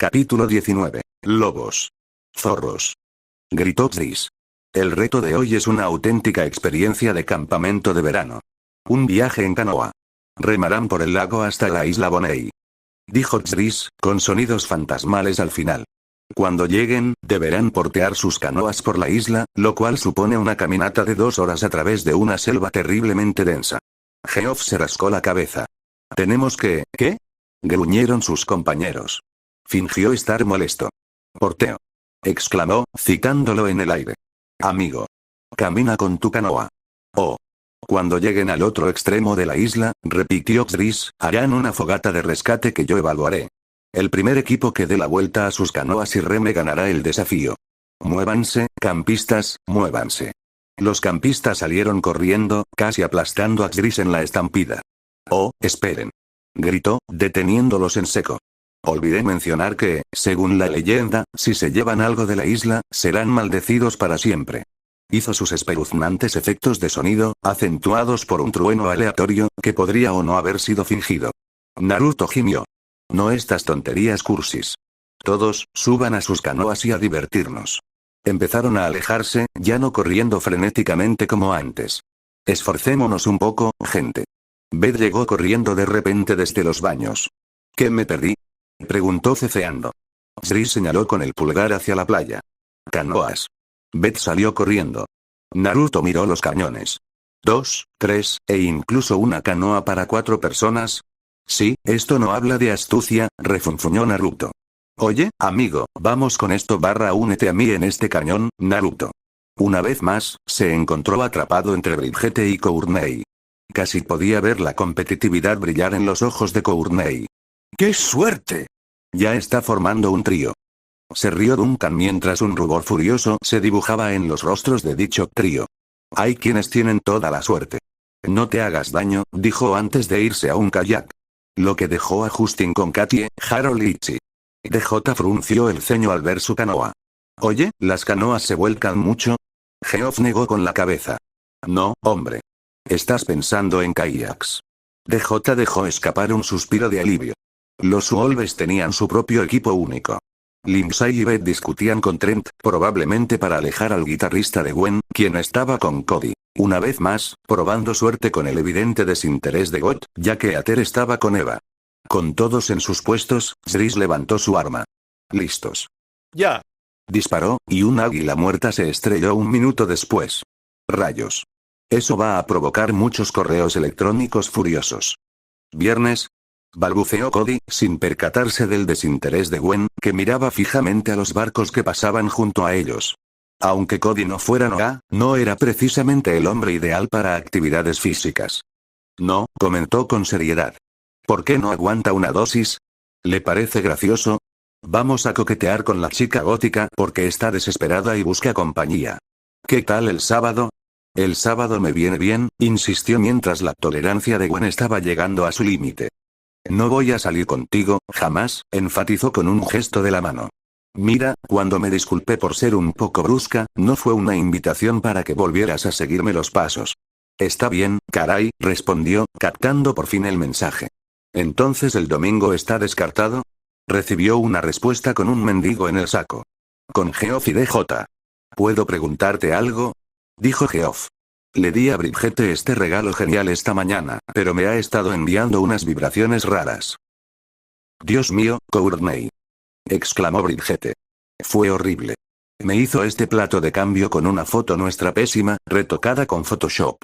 Capítulo 19. Lobos. Zorros. Gritó Chris. El reto de hoy es una auténtica experiencia de campamento de verano. Un viaje en canoa. Remarán por el lago hasta la isla Bonney. Dijo Chris, con sonidos fantasmales al final. Cuando lleguen, deberán portear sus canoas por la isla, lo cual supone una caminata de 2 horas a través de una selva terriblemente densa. Geoff se rascó la cabeza. Tenemos que, ¿qué? Gruñeron sus compañeros. Fingió estar molesto. Porteo. Exclamó, citándolo en el aire. Amigo. Camina con tu canoa. Oh. Cuando lleguen al otro extremo de la isla, repitió Chris, harán una fogata de rescate que yo evaluaré. El primer equipo que dé la vuelta a sus canoas y reme ganará el desafío. Muévanse, campistas, muévanse. Los campistas salieron corriendo, casi aplastando a Chris en la estampida. Oh, esperen. Gritó, deteniéndolos en seco. Olvidé mencionar que, según la leyenda, si se llevan algo de la isla, serán maldecidos para siempre. Hizo sus espeluznantes efectos de sonido, acentuados por un trueno aleatorio, que podría o no haber sido fingido. Naruto gimió. No estas tonterías cursis. Todos, suban a sus canoas y a divertirnos. Empezaron a alejarse, ya no corriendo frenéticamente como antes. Esforcémonos un poco, gente. Beth llegó corriendo de repente desde los baños. ¿Qué me perdí? Preguntó ceceando. Chris señaló con el pulgar hacia la playa. Canoas. Beth salió corriendo. Naruto miró los cañones. 2, 3, e incluso una canoa para 4 personas. Sí, esto no habla de astucia, refunfuñó Naruto. Oye, amigo, vamos con esto únete a mí en este cañón, Naruto. Una vez más, se encontró atrapado entre Brigitte y Courtney. Casi podía ver la competitividad brillar en los ojos de Courtney. ¡Qué suerte! Ya está formando un trío. Se rió Duncan mientras un rubor furioso se dibujaba en los rostros de dicho trío. Hay quienes tienen toda la suerte. No te hagas daño, dijo antes de irse a un kayak. Lo que dejó a Justin con Katie, Harold y Ichi. DJ frunció el ceño al ver su canoa. Oye, ¿las canoas se vuelcan mucho? Geoff negó con la cabeza. No, hombre. Estás pensando en kayaks. DJ dejó escapar un suspiro de alivio. Los Wolves tenían su propio equipo único. Lindsay y Beth discutían con Trent, probablemente para alejar al guitarrista de Gwen, quien estaba con Cody. Una vez más, probando suerte con el evidente desinterés de Got, ya que Ater estaba con Eva. Con todos en sus puestos, Chris levantó su arma. ¿Listos? Ya. Disparó, y un águila muerta se estrelló un minuto después. Rayos. Eso va a provocar muchos correos electrónicos furiosos. Viernes. Balbuceó Cody, sin percatarse del desinterés de Gwen, que miraba fijamente a los barcos que pasaban junto a ellos. Aunque Cody no fuera Noah, no era precisamente el hombre ideal para actividades físicas. No, comentó con seriedad. ¿Por qué no aguanta una dosis? ¿Le parece gracioso? Vamos a coquetear con la chica gótica porque está desesperada y busca compañía. ¿Qué tal el sábado? El sábado me viene bien, insistió mientras la tolerancia de Gwen estaba llegando a su límite. No voy a salir contigo, jamás, enfatizó con un gesto de la mano. Mira, cuando me disculpé por ser un poco brusca, no fue una invitación para que volvieras a seguirme los pasos. Está bien, caray, respondió, captando por fin el mensaje. ¿Entonces el domingo está descartado? Recibió una respuesta con un mendigo en el saco. Con Geoff y DJ. ¿Puedo preguntarte algo? Dijo Geoff. Le di a Brigitte este regalo genial esta mañana, pero me ha estado enviando unas vibraciones raras. Dios mío, Courtney. Exclamó Brigitte. Fue horrible. Me hizo este plato de cambio con una foto nuestra pésima, retocada con Photoshop.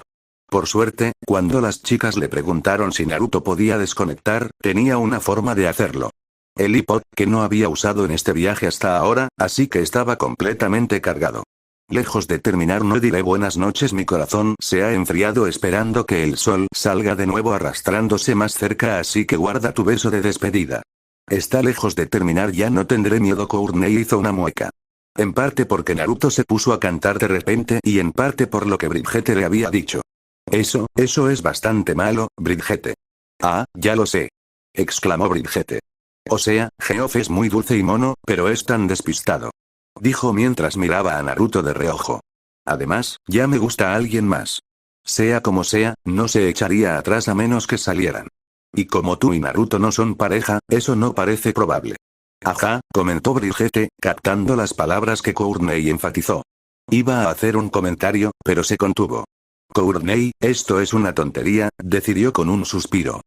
Por suerte, cuando las chicas le preguntaron si Naruto podía desconectar, tenía una forma de hacerlo. El iPod, que no había usado en este viaje hasta ahora, así que estaba completamente cargado. Lejos de terminar no diré buenas noches, mi corazón se ha enfriado esperando que el sol salga de nuevo arrastrándose más cerca, así que guarda tu beso de despedida. Está lejos de terminar, ya no tendré miedo. Courtney hizo una mueca. En parte porque Naruto se puso a cantar de repente y en parte por lo que Brigitte le había dicho. Eso es bastante malo, Brigitte. Ah, ya lo sé. Exclamó Brigitte. O sea, Geoff es muy dulce y mono, pero es tan despistado. Dijo mientras miraba a Naruto de reojo. Además, ya me gusta alguien más. Sea como sea, no se echaría atrás a menos que salieran. Y como tú y Naruto no son pareja, eso no parece probable. Ajá, comentó Brigitte, captando las palabras que Courtney enfatizó. Iba a hacer un comentario, pero se contuvo. Courtney, esto es una tontería, decidió con un suspiro.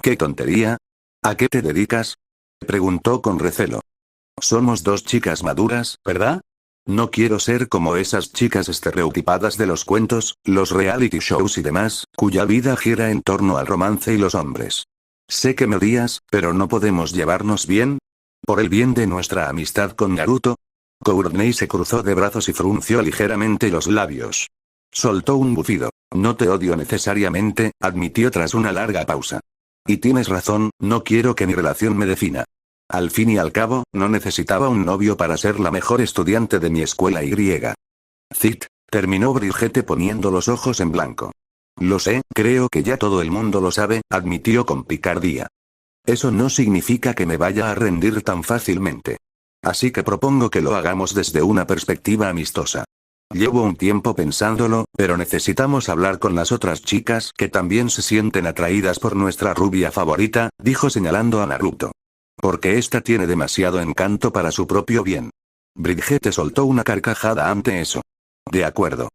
¿Qué tontería? ¿A qué te dedicas? Preguntó con recelo. Somos dos chicas maduras, ¿verdad? No quiero ser como esas chicas estereotipadas de los cuentos, los reality shows y demás, cuya vida gira en torno al romance y los hombres. Sé que me odias, pero ¿no podemos llevarnos bien? ¿Por el bien de nuestra amistad con Naruto? Courtney se cruzó de brazos y frunció ligeramente los labios. Soltó un bufido. No te odio necesariamente, admitió tras una larga pausa. Y tienes razón, no quiero que mi relación me defina. Al fin y al cabo, no necesitaba un novio para ser la mejor estudiante de mi escuela y. Zit, terminó Brigitte poniendo los ojos en blanco. Lo sé, creo que ya todo el mundo lo sabe, admitió con picardía. Eso no significa que me vaya a rendir tan fácilmente. Así que propongo que lo hagamos desde una perspectiva amistosa. Llevo un tiempo pensándolo, pero necesitamos hablar con las otras chicas que también se sienten atraídas por nuestra rubia favorita, dijo señalando a Naruto. Porque esta tiene demasiado encanto para su propio bien. Brigitte soltó una carcajada ante eso. De acuerdo.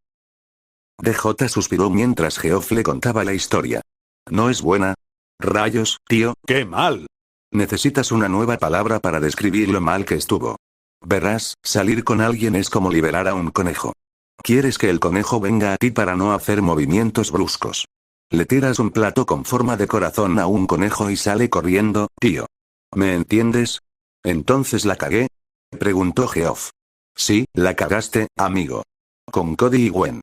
DJ suspiró mientras Geoff le contaba la historia. ¿No es buena? Rayos, tío, qué mal. Necesitas una nueva palabra para describir lo mal que estuvo. Verás, salir con alguien es como liberar a un conejo. Quieres que el conejo venga a ti para no hacer movimientos bruscos. Le tiras un plato con forma de corazón a un conejo y sale corriendo, tío. ¿Me entiendes? ¿Entonces la cagué? Preguntó Geoff. Sí, la cagaste, amigo. Con Cody y Gwen.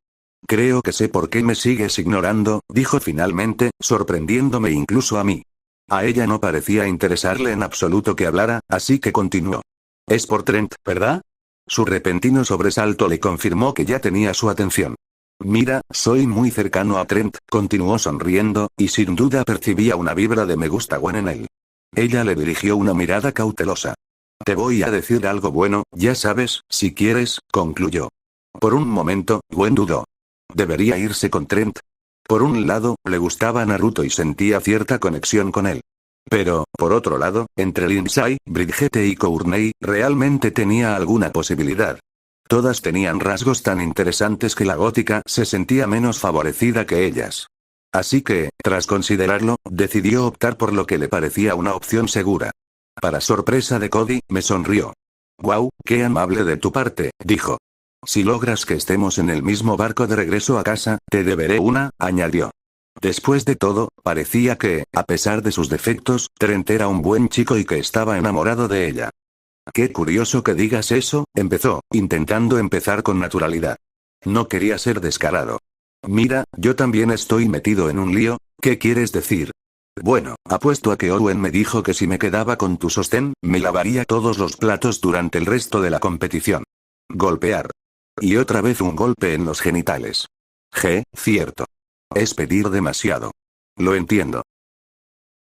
Creo que sé por qué me sigues ignorando, dijo finalmente, sorprendiéndome incluso a mí. A ella no parecía interesarle en absoluto que hablara, así que continuó. Es por Trent, ¿verdad? Su repentino sobresalto le confirmó que ya tenía su atención. Mira, soy muy cercano a Trent, continuó sonriendo, y sin duda percibía una vibra de me gusta Gwen en él. Ella le dirigió una mirada cautelosa. Te voy a decir algo bueno, ya sabes, si quieres, concluyó. Por un momento, Gwen dudó. ¿Debería irse con Trent? Por un lado, le gustaba Naruto y sentía cierta conexión con él. Pero, por otro lado, entre Lindsay, Brigitte y Courtney, realmente tenía alguna posibilidad. Todas tenían rasgos tan interesantes que la gótica se sentía menos favorecida que ellas. Así que, tras considerarlo, decidió optar por lo que le parecía una opción segura. Para sorpresa de Cody, me sonrió. «Guau, qué amable de tu parte», dijo. «Si logras que estemos en el mismo barco de regreso a casa, te deberé una», añadió. Después de todo, parecía que, a pesar de sus defectos, Trent era un buen chico y que estaba enamorado de ella. «Qué curioso que digas eso», empezó, intentando empezar con naturalidad. No quería ser descarado. «Mira, yo también estoy metido en un lío, ¿qué quieres decir?» «Bueno, apuesto a que Owen me dijo que si me quedaba con tu sostén, me lavaría todos los platos durante el resto de la competición». Golpear. Y otra vez un golpe en los genitales. Cierto. Es pedir demasiado. Lo entiendo.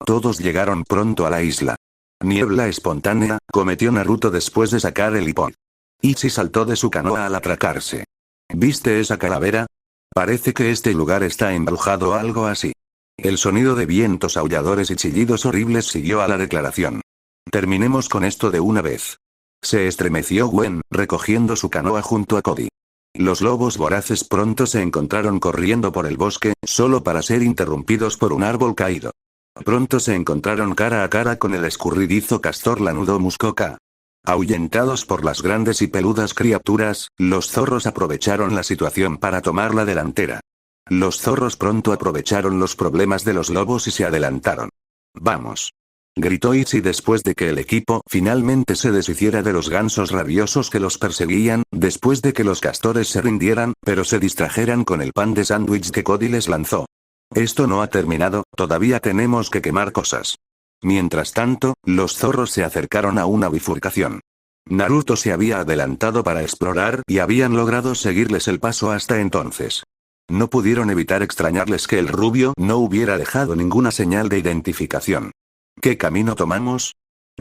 Todos llegaron pronto a la isla. Niebla espontánea, cometió Naruto después de sacar el hipón. Ichi saltó de su canoa al atracarse. ¿Viste esa calavera? Parece que este lugar está embrujado o algo así. El sonido de vientos aulladores y chillidos horribles siguió a la declaración. Terminemos con esto de una vez. Se estremeció Gwen, recogiendo su canoa junto a Cody. Los lobos voraces pronto se encontraron corriendo por el bosque, solo para ser interrumpidos por un árbol caído. Pronto se encontraron cara a cara con el escurridizo castor lanudo Muskoka. Ahuyentados por las grandes y peludas criaturas, los zorros aprovecharon la situación para tomar la delantera. Los zorros pronto aprovecharon los problemas de los lobos y se adelantaron. «Vamos», gritó Ichi después de que el equipo finalmente se deshiciera de los gansos rabiosos que los perseguían, después de que los castores se rindieran, pero se distrajeran con el pan de sándwich que Cody les lanzó. «Esto no ha terminado, todavía tenemos que quemar cosas». Mientras tanto, los zorros se acercaron a una bifurcación. Naruto se había adelantado para explorar y habían logrado seguirles el paso hasta entonces. No pudieron evitar extrañarles que el rubio no hubiera dejado ninguna señal de identificación. «¿Qué camino tomamos?»,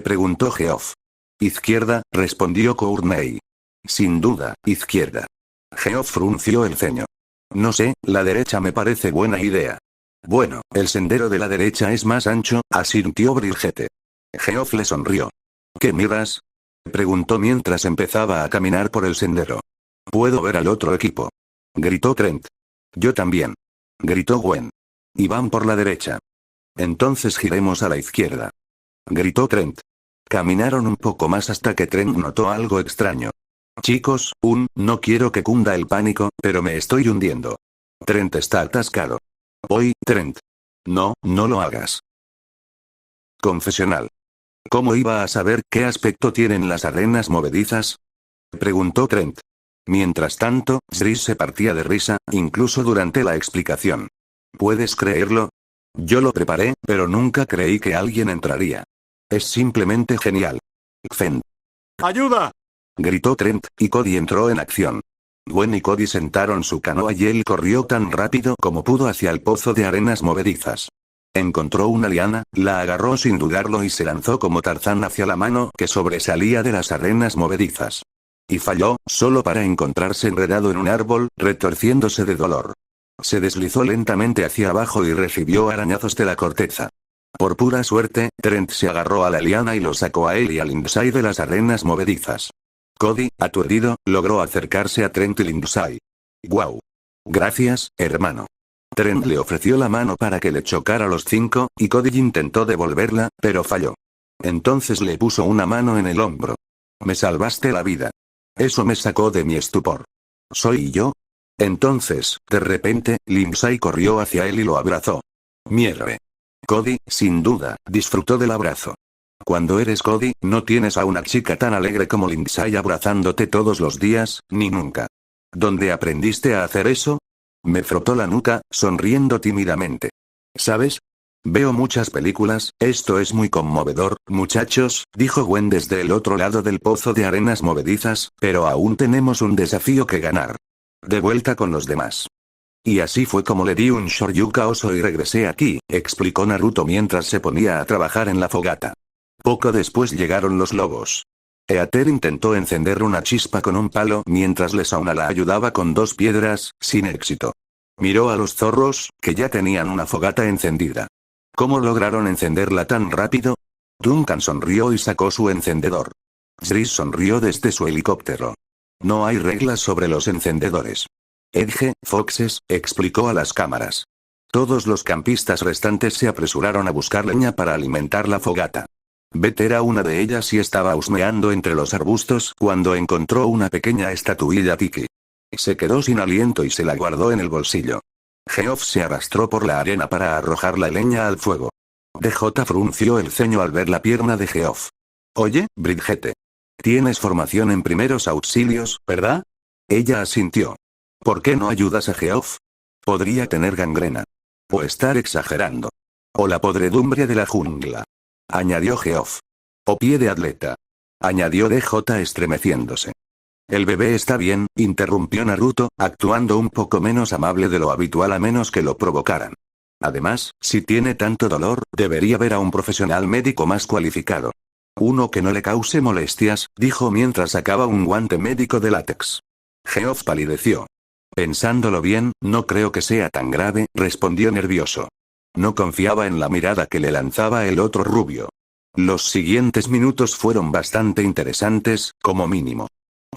preguntó Geoff. «Izquierda», respondió Courtney. «Sin duda, izquierda». Geoff frunció el ceño. «No sé, la derecha me parece buena idea». «Bueno, el sendero de la derecha es más ancho», asintió Brigitte. Geoff le sonrió. ¿Qué miras? Preguntó mientras empezaba a caminar por el sendero. Puedo ver al otro equipo. Gritó Trent. Yo también. Gritó Gwen. Y van por la derecha. Entonces giremos a la izquierda. Gritó Trent. Caminaron un poco más hasta que Trent notó algo extraño. Chicos, no quiero que cunda el pánico, pero me estoy hundiendo. Trent está atascado. Oye, Trent. No, no lo hagas. Confesional. ¿Cómo iba a saber qué aspecto tienen las arenas movedizas? Preguntó Trent. Mientras tanto, Driss se partía de risa, incluso durante la explicación. ¿Puedes creerlo? Yo lo preparé, pero nunca creí que alguien entraría. Es simplemente genial. Fen. ¡Ayuda! Gritó Trent, y Cody entró en acción. Gwen y Cody sentaron su canoa y él corrió tan rápido como pudo hacia el pozo de arenas movedizas. Encontró una liana, la agarró sin dudarlo y se lanzó como Tarzán hacia la mano que sobresalía de las arenas movedizas. Y falló, solo para encontrarse enredado en un árbol, retorciéndose de dolor. Se deslizó lentamente hacia abajo y recibió arañazos de la corteza. Por pura suerte, Trent se agarró a la liana y lo sacó a él y a Lindsay de las arenas movedizas. Cody, aturdido, logró acercarse a Trent y Lindsay. ¡Guau! Gracias, hermano. Trent le ofreció la mano para que le chocara los 5, y Cody intentó devolverla, pero falló. Entonces le puso una mano en el hombro. Me salvaste la vida. Eso me sacó de mi estupor. ¿Soy yo? Entonces, de repente, Lindsay corrió hacia él y lo abrazó. Mierda. Cody, sin duda, disfrutó del abrazo. Cuando eres Cody, no tienes a una chica tan alegre como Lindsay abrazándote todos los días, ni nunca. ¿Dónde aprendiste a hacer eso? Me frotó la nuca, sonriendo tímidamente. ¿Sabes? Veo muchas películas, esto es muy conmovedor, muchachos, dijo Gwen desde el otro lado del pozo de arenas movedizas, pero aún tenemos un desafío que ganar. De vuelta con los demás. Y así fue como le di un shoryuken oso y regresé aquí, explicó Naruto mientras se ponía a trabajar en la fogata. Poco después llegaron los lobos. Eater intentó encender una chispa con un palo mientras Lesauna la ayudaba con 2 piedras, sin éxito. Miró a los zorros, que ya tenían una fogata encendida. ¿Cómo lograron encenderla tan rápido? Duncan sonrió y sacó su encendedor. Driss sonrió desde su helicóptero. No hay reglas sobre los encendedores. Edge, Foxes, explicó a las cámaras. Todos los campistas restantes se apresuraron a buscar leña para alimentar la fogata. Beth era una de ellas y estaba husmeando entre los arbustos cuando encontró una pequeña estatuilla tiki. Se quedó sin aliento y se la guardó en el bolsillo. Geoff se arrastró por la arena para arrojar la leña al fuego. DJ frunció el ceño al ver la pierna de Geoff. Oye, Bridgette. Tienes formación en primeros auxilios, ¿verdad? Ella asintió. ¿Por qué no ayudas a Geoff? Podría tener gangrena. O estar exagerando. O la podredumbre de la jungla. Añadió Geoff. O pie de atleta. Añadió DJ estremeciéndose. El bebé está bien, interrumpió Naruto, actuando un poco menos amable de lo habitual a menos que lo provocaran. Además, si tiene tanto dolor, debería ver a un profesional médico más cualificado. Uno que no le cause molestias, dijo mientras sacaba un guante médico de látex. Geoff palideció. Pensándolo bien, no creo que sea tan grave, respondió nervioso. No confiaba en la mirada que le lanzaba el otro rubio. Los siguientes minutos fueron bastante interesantes, como mínimo.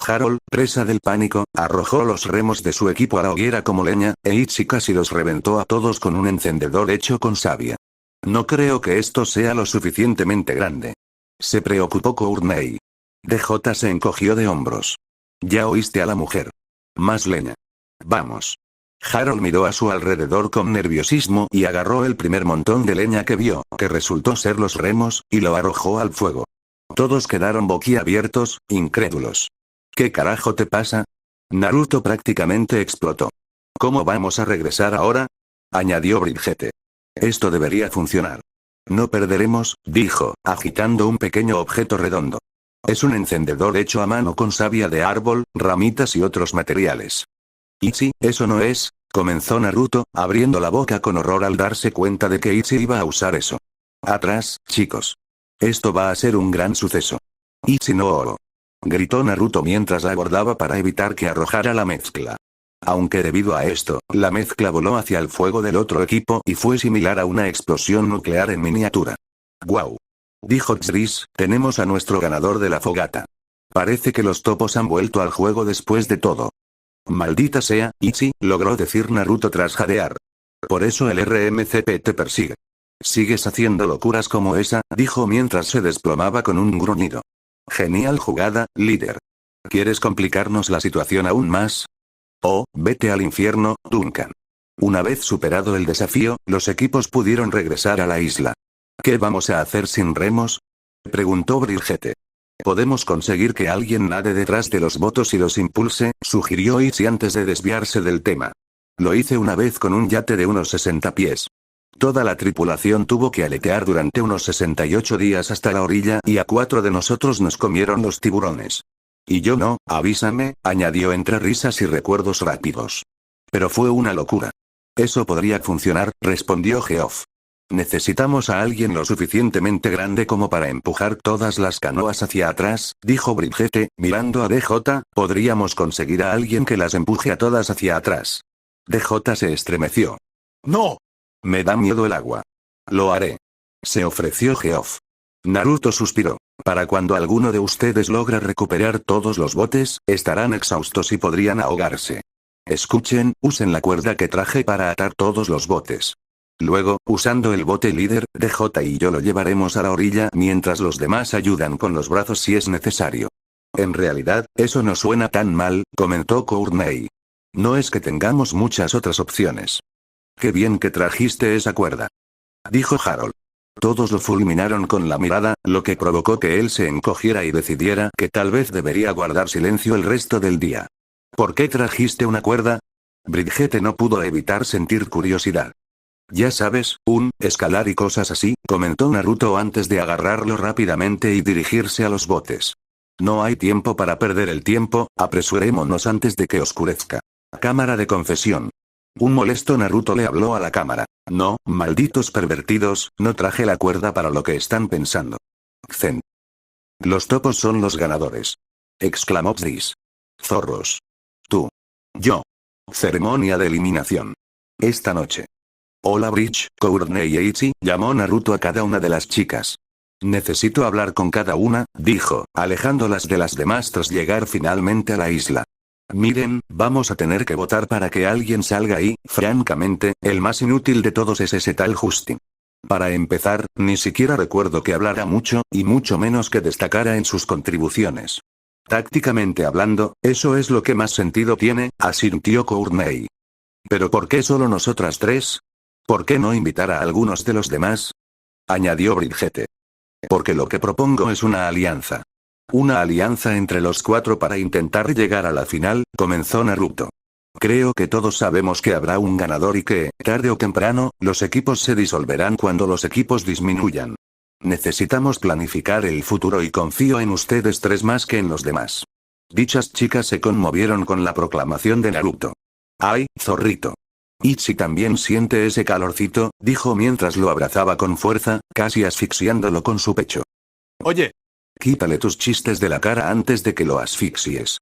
Harold, presa del pánico, arrojó los remos de su equipo a la hoguera como leña, e Ichi casi los reventó a todos con un encendedor hecho con savia. No creo que esto sea lo suficientemente grande. Se preocupó Courtney. DJ se encogió de hombros. Ya oíste a la mujer. Más leña. Vamos. Harold miró a su alrededor con nerviosismo y agarró el primer montón de leña que vio, que resultó ser los remos, y lo arrojó al fuego. Todos quedaron boquiabiertos, incrédulos. ¿Qué carajo te pasa? Naruto prácticamente explotó. ¿Cómo vamos a regresar ahora? Añadió Bridgette. Esto debería funcionar. No perderemos, dijo, agitando un pequeño objeto redondo. Es un encendedor hecho a mano con savia de árbol, ramitas y otros materiales. Ichi, eso no es, comenzó Naruto, abriendo la boca con horror al darse cuenta de que Ichi iba a usar eso. Atrás, chicos. Esto va a ser un gran suceso. Ichi no oro. Gritó Naruto mientras la guardaba para evitar que arrojara la mezcla. Aunque debido a esto, la mezcla voló hacia el fuego del otro equipo y fue similar a una explosión nuclear en miniatura. ¡Guau! dijo Tris, tenemos a nuestro ganador de la fogata. Parece que los topos han vuelto al juego después de todo. Maldita sea, Ichi, logró decir Naruto tras jadear. Por eso el RMCP te persigue. Sigues haciendo locuras como esa, dijo mientras se desplomaba con un gruñido. Genial jugada, líder. ¿Quieres complicarnos la situación aún más? Oh, vete al infierno, Duncan. Una vez superado el desafío, los equipos pudieron regresar a la isla. ¿Qué vamos a hacer sin remos? Preguntó Brigitte. Podemos conseguir que alguien nade detrás de los botos y los impulse, sugirió Ichi antes de desviarse del tema. Lo hice una vez con un yate de unos 60 pies. Toda la tripulación tuvo que aletear durante unos 68 días hasta la orilla y a 4 de nosotros nos comieron los tiburones. Y yo no, avísame, añadió entre risas y recuerdos rápidos. Pero fue una locura. Eso podría funcionar, respondió Geoff. Necesitamos a alguien lo suficientemente grande como para empujar todas las canoas hacia atrás, dijo Brigitte, mirando a DJ, podríamos conseguir a alguien que las empuje a todas hacia atrás. DJ se estremeció. ¡No! Me da miedo el agua. Lo haré. Se ofreció Geoff. Naruto suspiró. Para cuando alguno de ustedes logra recuperar todos los botes, estarán exhaustos y podrían ahogarse. Escuchen, usen la cuerda que traje para atar todos los botes. Luego, usando el bote líder, DJ y yo lo llevaremos a la orilla mientras los demás ayudan con los brazos si es necesario. En realidad, eso no suena tan mal, comentó Courtney. No es que tengamos muchas otras opciones. Qué bien que trajiste esa cuerda, dijo Harold. Todos lo fulminaron con la mirada, lo que provocó que él se encogiera y decidiera que tal vez debería guardar silencio el resto del día. ¿Por qué trajiste una cuerda? Brigitte no pudo evitar sentir curiosidad. Ya sabes, escalar y cosas así, comentó Naruto antes de agarrarlo rápidamente y dirigirse a los botes. No hay tiempo para perder el tiempo, apresurémonos antes de que oscurezca. Cámara de confesión. Un molesto Naruto le habló a la cámara. No, malditos pervertidos, no traje la cuerda para lo que están pensando. Zen. Los topos son los ganadores. Exclamó Tris. Zorros. Tú. Yo. Ceremonia de eliminación. Esta noche. Hola Bridge, Courtney e Ichi, llamó Naruto a cada una de las chicas. Necesito hablar con cada una, dijo, alejándolas de las demás tras llegar finalmente a la isla. Miren, vamos a tener que votar para que alguien salga y, francamente, el más inútil de todos es ese tal Justin. Para empezar, ni siquiera recuerdo que hablara mucho, y mucho menos que destacara en sus contribuciones. Tácticamente hablando, eso es lo que más sentido tiene, asintió Courtney. ¿Pero por qué solo nosotras tres? ¿Por qué no invitar a algunos de los demás? Añadió Brigitte. Porque lo que propongo es una alianza. Una alianza entre los 4 para intentar llegar a la final, comenzó Naruto. Creo que todos sabemos que habrá un ganador y que, tarde o temprano, los equipos se disolverán cuando los equipos disminuyan. Necesitamos planificar el futuro y confío en ustedes 3 más que en los demás. Dichas chicas se conmovieron con la proclamación de Naruto. ¡Ay, zorrito! Ichi también siente ese calorcito, dijo mientras lo abrazaba con fuerza, casi asfixiándolo con su pecho. Oye. Quítale tus chistes de la cara antes de que lo asfixies.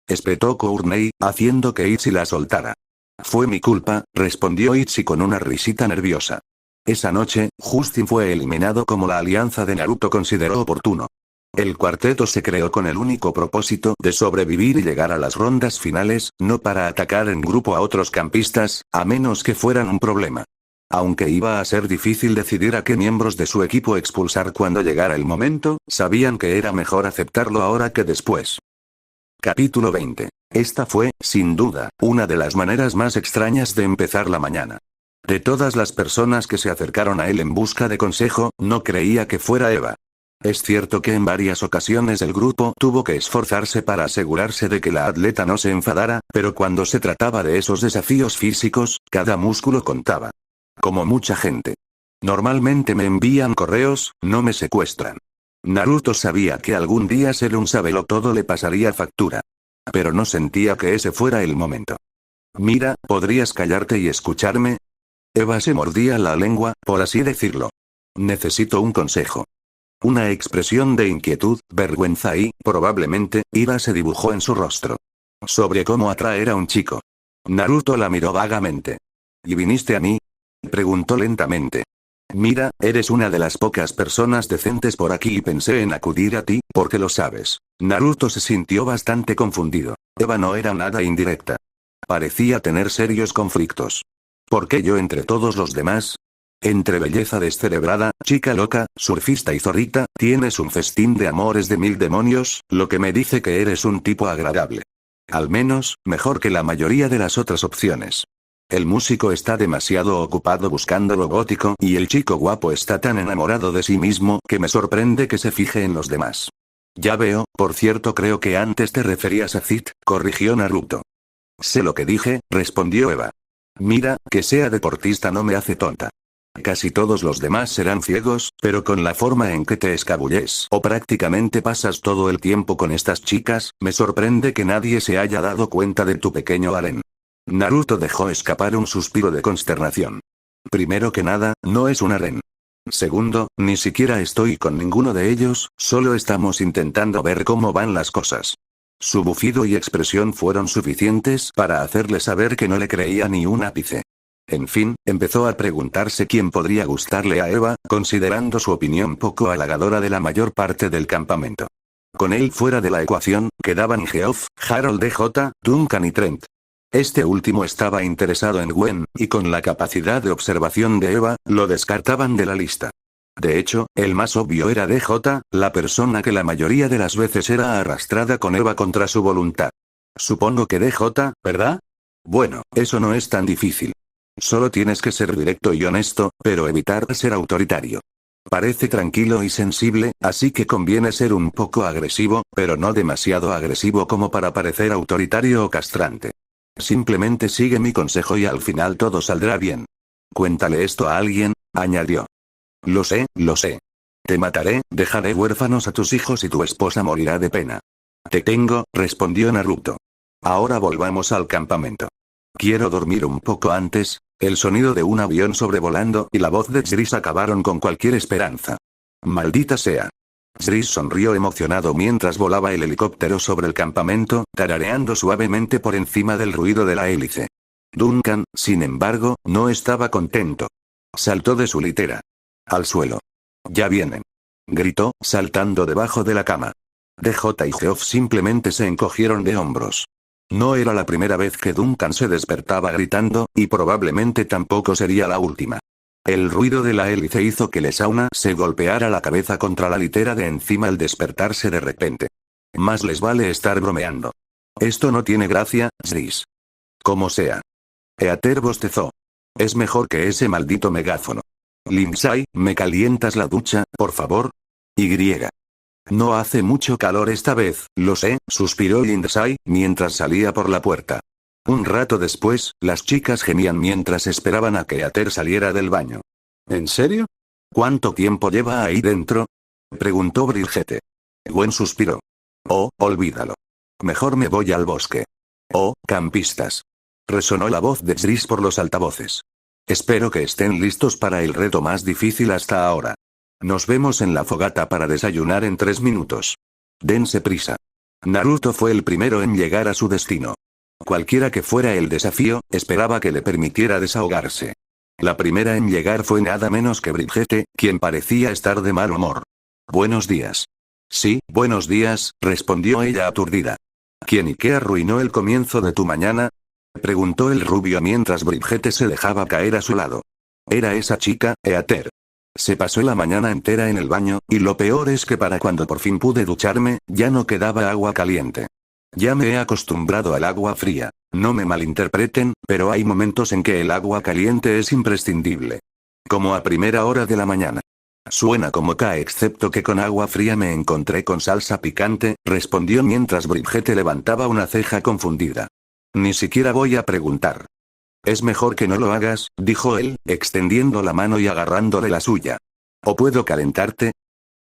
Espetó Courtney, haciendo que Ichi la soltara. Fue mi culpa, respondió Ichi con una risita nerviosa. Esa noche, Justin fue eliminado como la alianza de Naruto consideró oportuno. El cuarteto se creó con el único propósito de sobrevivir y llegar a las rondas finales, no para atacar en grupo a otros campistas, a menos que fueran un problema. Aunque iba a ser difícil decidir a qué miembros de su equipo expulsar cuando llegara el momento, sabían que era mejor aceptarlo ahora que después. Capítulo 20. Esta fue, sin duda, una de las maneras más extrañas de empezar la mañana. De todas las personas que se acercaron a él en busca de consejo, no creía que fuera Eva. Es cierto que en varias ocasiones el grupo tuvo que esforzarse para asegurarse de que la atleta no se enfadara, pero cuando se trataba de esos desafíos físicos, cada músculo contaba. Como mucha gente. Normalmente me envían correos, no me secuestran. Naruto sabía que algún día ser un sabelotodo le pasaría factura. Pero no sentía que ese fuera el momento. Mira, ¿podrías callarte y escucharme? Eva se mordía la lengua, por así decirlo. Necesito un consejo. Una expresión de inquietud, vergüenza y, probablemente, ira se dibujó en su rostro. Sobre cómo atraer a un chico. Naruto la miró vagamente. ¿Y viniste a mí? Preguntó lentamente. Mira, eres una de las pocas personas decentes por aquí y pensé en acudir a ti, porque lo sabes. Naruto se sintió bastante confundido. Eva no era nada indirecta. Parecía tener serios conflictos. ¿Por qué yo entre todos los demás? Entre belleza descerebrada, chica loca, surfista y zorrita, tienes un festín de amores de 1000 demonios, lo que me dice que eres un tipo agradable. Al menos, mejor que la mayoría de las otras opciones. El músico está demasiado ocupado buscando lo gótico y el chico guapo está tan enamorado de sí mismo que me sorprende que se fije en los demás. Ya veo, por cierto creo que antes te referías a Zit, corrigió Naruto. Sé lo que dije, respondió Eva. Mira, que sea deportista no me hace tonta. Casi todos los demás serán ciegos, pero con la forma en que te escabulles o prácticamente pasas todo el tiempo con estas chicas, me sorprende que nadie se haya dado cuenta de tu pequeño harén. Naruto dejó escapar un suspiro de consternación. Primero que nada, no es un harén. Segundo, ni siquiera estoy con ninguno de ellos, solo estamos intentando ver cómo van las cosas. Su bufido y expresión fueron suficientes para hacerle saber que no le creía ni un ápice. En fin, empezó a preguntarse quién podría gustarle a Eva, considerando su opinión poco halagadora de la mayor parte del campamento. Con él fuera de la ecuación, quedaban Geoff, Harold DJ, Duncan y Trent. Este último estaba interesado en Gwen, y con la capacidad de observación de Eva, lo descartaban de la lista. De hecho, el más obvio era DJ, la persona que la mayoría de las veces era arrastrada con Eva contra su voluntad. Supongo que DJ, ¿verdad? Bueno, eso no es tan difícil. Solo tienes que ser directo y honesto, pero evitar ser autoritario. Parece tranquilo y sensible, así que conviene ser un poco agresivo, pero no demasiado agresivo como para parecer autoritario o castrante. Simplemente sigue mi consejo y al final todo saldrá bien. Cuéntale esto a alguien, añadió. Lo sé, lo sé. Te mataré, dejaré huérfanos a tus hijos y tu esposa morirá de pena. Te tengo, respondió Naruto. Ahora volvamos al campamento. Quiero dormir un poco antes. El sonido de un avión sobrevolando y la voz de Zris acabaron con cualquier esperanza. Maldita sea. Zris sonrió emocionado mientras volaba el helicóptero sobre el campamento, tarareando suavemente por encima del ruido de la hélice. Duncan, sin embargo, no estaba contento. Saltó de su litera. Al suelo. Ya vienen. Gritó, saltando debajo de la cama. DJ y Geoff simplemente se encogieron de hombros. No era la primera vez que Duncan se despertaba gritando, y probablemente tampoco sería la última. El ruido de la hélice hizo que Lesauna se golpeara la cabeza contra la litera de encima al despertarse de repente. Más les vale estar bromeando. Esto no tiene gracia, Zris. Como sea. Eater bostezó. Es mejor que ese maldito megáfono. Lindsay, ¿me calientas la ducha, por favor? Y. No hace mucho calor esta vez, lo sé, suspiró Lindsay, mientras salía por la puerta. Un rato después, las chicas gemían mientras esperaban a que Eater saliera del baño. ¿En serio? ¿Cuánto tiempo lleva ahí dentro? Preguntó Brigitte. Gwen suspiró. Oh, olvídalo. Mejor me voy al bosque. Oh, campistas. Resonó la voz de Zris por los altavoces. Espero que estén listos para el reto más difícil hasta ahora. Nos vemos en la fogata para desayunar en 3 minutos. Dense prisa. Naruto fue el primero en llegar a su destino. Cualquiera que fuera el desafío, esperaba que le permitiera desahogarse. La primera en llegar fue nada menos que Brigitte, quien parecía estar de mal humor. Buenos días. Sí, buenos días, respondió ella aturdida. ¿Quién y qué arruinó el comienzo de tu mañana? Preguntó el rubio mientras Brigitte se dejaba caer a su lado. Era esa chica, Eater. Se pasó la mañana entera en el baño, y lo peor es que para cuando por fin pude ducharme, ya no quedaba agua caliente. Ya me he acostumbrado al agua fría. No me malinterpreten, pero hay momentos en que el agua caliente es imprescindible. Como a primera hora de la mañana. Suena como K excepto que con agua fría me encontré con salsa picante, respondió mientras Brigitte levantaba una ceja confundida. Ni siquiera voy a preguntar. Es mejor que no lo hagas, dijo él, extendiendo la mano y agarrándole la suya. ¿O puedo calentarte?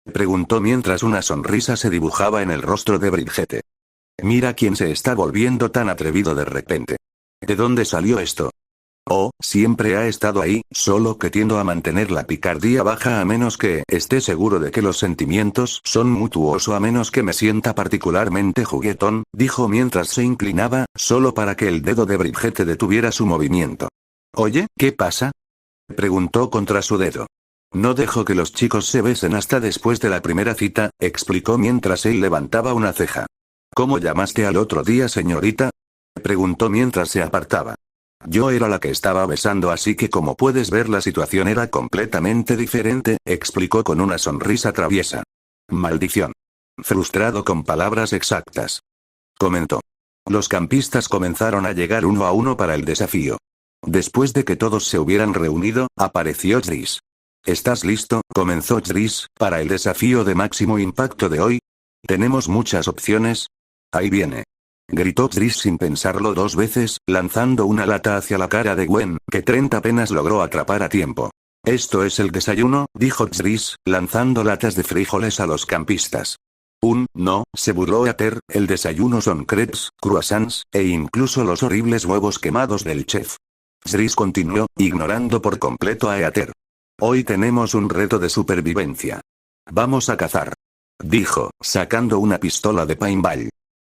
Preguntó mientras una sonrisa se dibujaba en el rostro de Brigitte. Mira quién se está volviendo tan atrevido de repente. ¿De dónde salió esto? Oh, siempre ha estado ahí, solo que tiendo a mantener la picardía baja a menos que esté seguro de que los sentimientos son mutuos o a menos que me sienta particularmente juguetón, dijo mientras se inclinaba, solo para que el dedo de Brigitte detuviera su movimiento. Oye, ¿qué pasa? Preguntó contra su dedo. No dejo que los chicos se besen hasta después de la primera cita, explicó mientras él levantaba una ceja. ¿Cómo llamaste al otro día, señorita? Preguntó mientras se apartaba. Yo era la que estaba besando, así que como puedes ver la situación era completamente diferente, explicó con una sonrisa traviesa. Maldición. Frustrado con palabras exactas. Comentó. Los campistas comenzaron a llegar uno a uno para el desafío. Después de que todos se hubieran reunido, apareció Driss. ¿Estás listo? Comenzó Driss, para el desafío de máximo impacto de hoy. ¿Tenemos muchas opciones? Ahí viene. Gritó Driss sin pensarlo dos veces, lanzando una lata hacia la cara de Gwen, que Trent apenas logró atrapar a tiempo. Esto es el desayuno, dijo Driss, lanzando latas de frijoles a los campistas. No, se burló Heather, el desayuno son crepes, croissants, e incluso los horribles huevos quemados del chef. Driss continuó, ignorando por completo a Heather. Hoy tenemos un reto de supervivencia. Vamos a cazar. Dijo, sacando una pistola de paintball.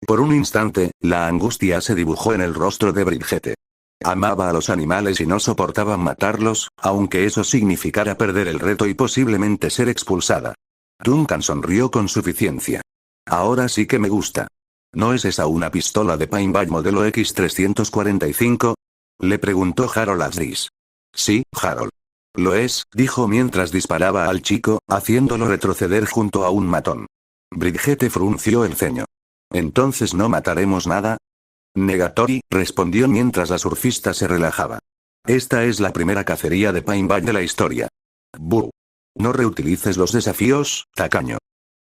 Por un instante, la angustia se dibujó en el rostro de Bridgette. Amaba a los animales y no soportaba matarlos, aunque eso significara perder el reto y posiblemente ser expulsada. Duncan sonrió con suficiencia. Ahora sí que me gusta. ¿No es esa una pistola de paintball modelo X345? Le preguntó Harold a Driss. Sí, Harold. Lo es, dijo mientras disparaba al chico, haciéndolo retroceder junto a un matón. Bridgette frunció el ceño. ¿Entonces no mataremos nada? Negatory, respondió mientras la surfista se relajaba. Esta es la primera cacería de paintball de la historia. ¡Buh! No reutilices los desafíos, tacaño.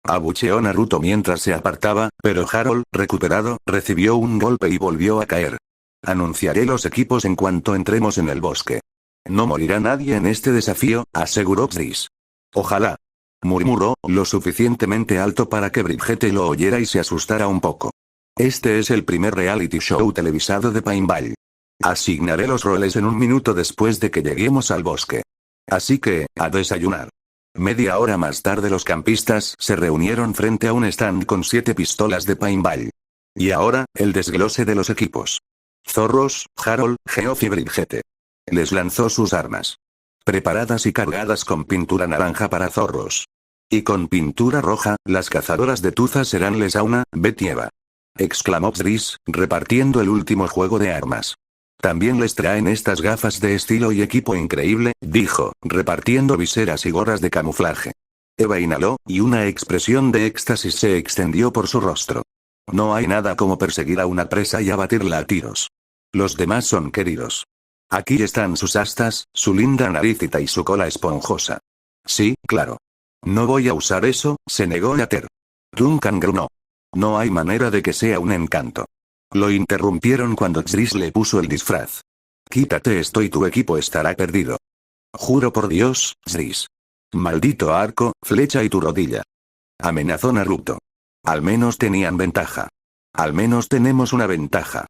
Abucheó Naruto mientras se apartaba, pero Harold, recuperado, recibió un golpe y volvió a caer. Anunciaré los equipos en cuanto entremos en el bosque. No morirá nadie en este desafío, aseguró Driss. Ojalá. Murmuró, lo suficientemente alto para que Bridgette lo oyera y se asustara un poco. Este es el primer reality show televisado de paintball. Asignaré los roles en un minuto después de que lleguemos al bosque. Así que, a desayunar. Media hora más tarde los campistas se reunieron frente a un stand con 7 pistolas de paintball. Y ahora, el desglose de los equipos. Zorros, Harold, Geoff y Bridgette. Les lanzó sus armas. Preparadas y cargadas con pintura naranja para zorros. Y con pintura roja, las cazadoras de tuzas serán Lesauna, Beth y Eva. Exclamó Driss, repartiendo el último juego de armas. También les traen estas gafas de estilo y equipo increíble, dijo, repartiendo viseras y gorras de camuflaje. Eva inhaló, y una expresión de éxtasis se extendió por su rostro. No hay nada como perseguir a una presa y abatirla a tiros. Los demás son queridos. Aquí están sus astas, su linda naricita y su cola esponjosa. Sí, claro. No voy a usar eso, se negó Heather. Duncan gruñó. No hay manera de que sea un encanto. Lo interrumpieron cuando Driss le puso el disfraz. Quítate esto y tu equipo estará perdido. Juro por Dios, Driss. Maldito arco, flecha y tu rodilla. Amenazó Naruto. Al menos tenían ventaja. Al menos tenemos una ventaja.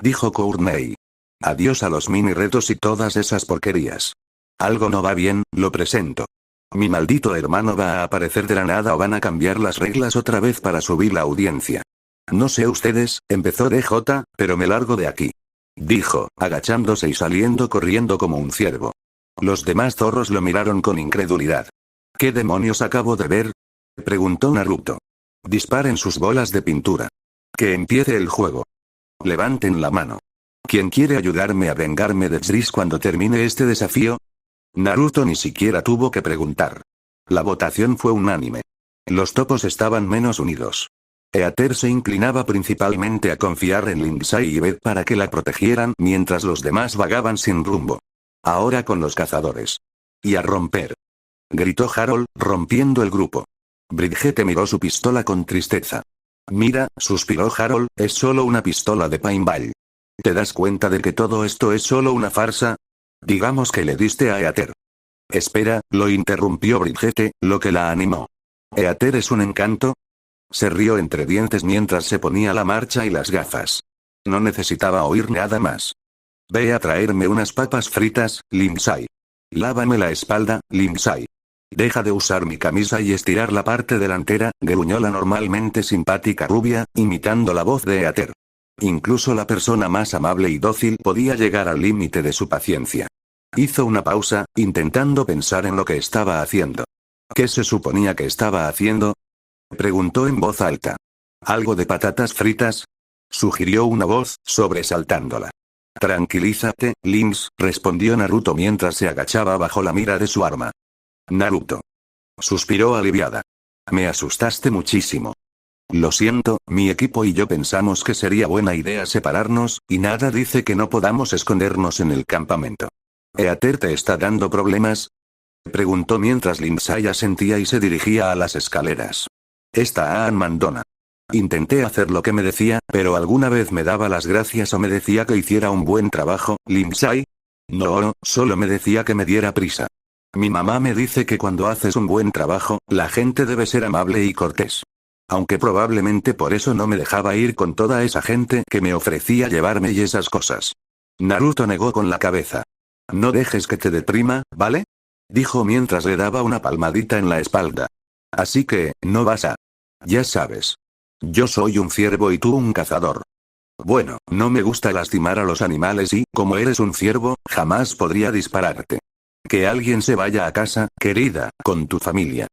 Dijo Courtney. Adiós a los mini retos y todas esas porquerías. Algo no va bien, lo presento. Mi maldito hermano va a aparecer de la nada o van a cambiar las reglas otra vez para subir la audiencia. No sé ustedes, empezó DJ, pero me largo de aquí. Dijo, agachándose y saliendo corriendo como un ciervo. Los demás zorros lo miraron con incredulidad. ¿Qué demonios acabo de ver? Preguntó Naruto. Disparen sus bolas de pintura. Que empiece el juego. Levanten la mano. ¿Quién quiere ayudarme a vengarme de Driss cuando termine este desafío? Naruto ni siquiera tuvo que preguntar. La votación fue unánime. Los topos estaban menos unidos. Heather se inclinaba principalmente a confiar en Lindsay y Beth para que la protegieran mientras los demás vagaban sin rumbo. Ahora con los cazadores. Y a romper. Gritó Harold, rompiendo el grupo. Bridgette miró su pistola con tristeza. Mira, suspiró Harold, es solo una pistola de paintball. ¿Te das cuenta de que todo esto es solo una farsa? Digamos que le diste a Heather. Espera, lo interrumpió Bridgette, lo que la animó. ¿Heather es un encanto? Se rió entre dientes mientras se ponía la marcha y las gafas. No necesitaba oír nada más. Ve a traerme unas papas fritas, Lindsay. Lávame la espalda, Lindsay. Deja de usar mi camisa y estirar la parte delantera, gruñó la normalmente simpática rubia, imitando la voz de Heather. Incluso la persona más amable y dócil podía llegar al límite de su paciencia. Hizo una pausa, intentando pensar en lo que estaba haciendo. ¿Qué se suponía que estaba haciendo? Preguntó en voz alta. ¿Algo de patatas fritas? Sugirió una voz, sobresaltándola. Tranquilízate, Lynx, respondió Naruto mientras se agachaba bajo la mira de su arma. Naruto. Suspiró aliviada. Me asustaste muchísimo. Lo siento, mi equipo y yo pensamos que sería buena idea separarnos, y nada dice que no podamos escondernos en el campamento. ¿Eater te está dando problemas? Preguntó mientras Lindsay asentía y se dirigía a las escaleras. Esta Aan mandona. Intenté hacer lo que me decía, pero alguna vez me daba las gracias o me decía que hiciera un buen trabajo, Lindsay. No, solo me decía que me diera prisa. Mi mamá me dice que cuando haces un buen trabajo, la gente debe ser amable y cortés. Aunque probablemente por eso no me dejaba ir con toda esa gente que me ofrecía llevarme y esas cosas. Naruto negó con la cabeza. No dejes que te deprima, ¿vale? Dijo mientras le daba una palmadita en la espalda. Así que, no vas a... Ya sabes. Yo soy un ciervo y tú un cazador. Bueno, no me gusta lastimar a los animales y, como eres un ciervo, jamás podría dispararte. Que alguien se vaya a casa, querida, con tu familia.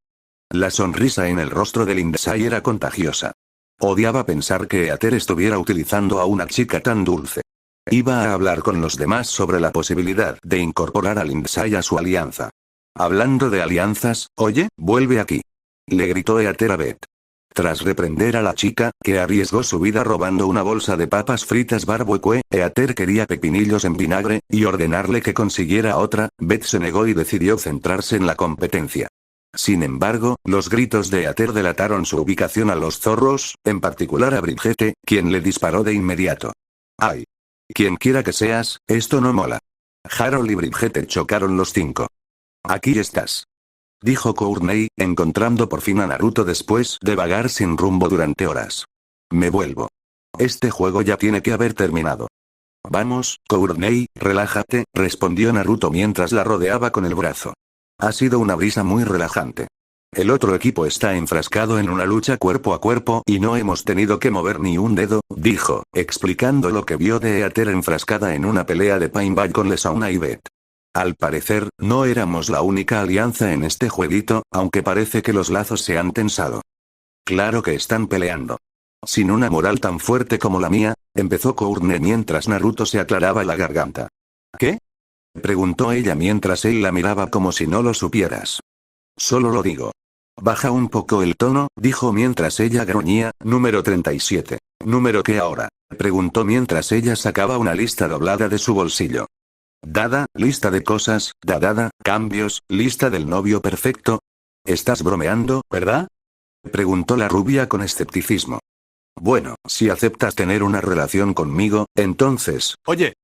La sonrisa en el rostro de Lindsay era contagiosa. Odiaba pensar que Eater estuviera utilizando a una chica tan dulce. Iba a hablar con los demás sobre la posibilidad de incorporar a Lindsay a su alianza. Hablando de alianzas, oye, vuelve aquí. Le gritó Eater a Beth. Tras reprender a la chica, que arriesgó su vida robando una bolsa de papas fritas barbecue, Eater quería pepinillos en vinagre, y ordenarle que consiguiera otra. Beth se negó y decidió centrarse en la competencia. Sin embargo, los gritos de Eater delataron su ubicación a los zorros, en particular a Brigitte, quien le disparó de inmediato. ¡Ay! Quien quiera que seas, esto no mola. Harold y Brigitte chocaron los 5. Aquí estás. Dijo Courtney, encontrando por fin a Naruto después de vagar sin rumbo durante horas. Me vuelvo. Este juego ya tiene que haber terminado. Vamos, Courtney, relájate, respondió Naruto mientras la rodeaba con el brazo. Ha sido una brisa muy relajante. El otro equipo está enfrascado en una lucha cuerpo a cuerpo y no hemos tenido que mover ni un dedo, dijo, explicando lo que vio de Eater enfrascada en una pelea de paintball con Lesauna y Beth. Al parecer, no éramos la única alianza en este jueguito, aunque parece que los lazos se han tensado. Claro que están peleando. Sin una moral tan fuerte como la mía, empezó Courtney mientras Naruto se aclaraba la garganta. ¿Qué? Preguntó ella mientras él la miraba como si no lo supieras. Solo lo digo. Baja un poco el tono, dijo mientras ella gruñía. Número 37. ¿Número qué ahora? Preguntó mientras ella sacaba una lista doblada de su bolsillo. Dada, lista de cosas, dada, cambios, lista del novio perfecto. ¿Estás bromeando, verdad? Preguntó la rubia con escepticismo. Bueno, si aceptas tener una relación conmigo, entonces... Oye.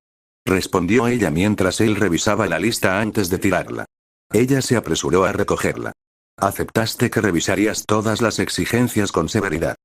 Respondió ella mientras él revisaba la lista antes de tirarla. Ella se apresuró a recogerla. Aceptaste que revisarías todas las exigencias con severidad.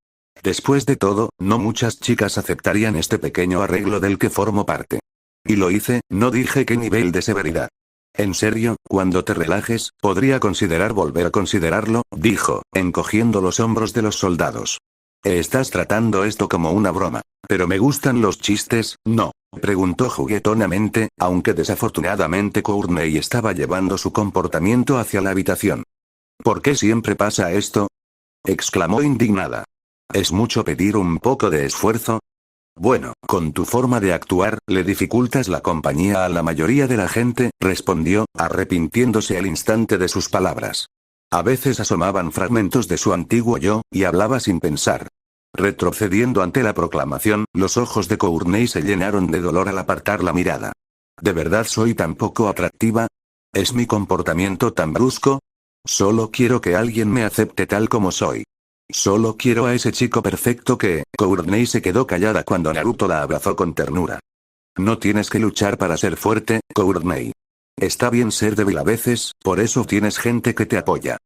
Después de todo, no muchas chicas aceptarían este pequeño arreglo del que formo parte. Y lo hice, no dije qué nivel de severidad. En serio, cuando te relajes, podría considerar volver a considerarlo, dijo, encogiendo los hombros de los soldados. ¿Estás tratando esto como una broma? ¿Pero me gustan los chistes, no? Preguntó juguetonamente, aunque desafortunadamente Courtney estaba llevando su comportamiento hacia la habitación. ¿Por qué siempre pasa esto? Exclamó indignada. ¿Es mucho pedir un poco de esfuerzo? Bueno, con tu forma de actuar, le dificultas la compañía a la mayoría de la gente, respondió, arrepintiéndose al instante de sus palabras. A veces asomaban fragmentos de su antiguo yo, y hablaba sin pensar. Retrocediendo ante la proclamación, los ojos de Courtney se llenaron de dolor al apartar la mirada. ¿De verdad soy tan poco atractiva? ¿Es mi comportamiento tan brusco? Solo quiero que alguien me acepte tal como soy. Solo quiero a ese chico perfecto que... Courtney se quedó callada cuando Naruto la abrazó con ternura. No tienes que luchar para ser fuerte, Courtney. Está bien ser débil a veces, por eso tienes gente que te apoya.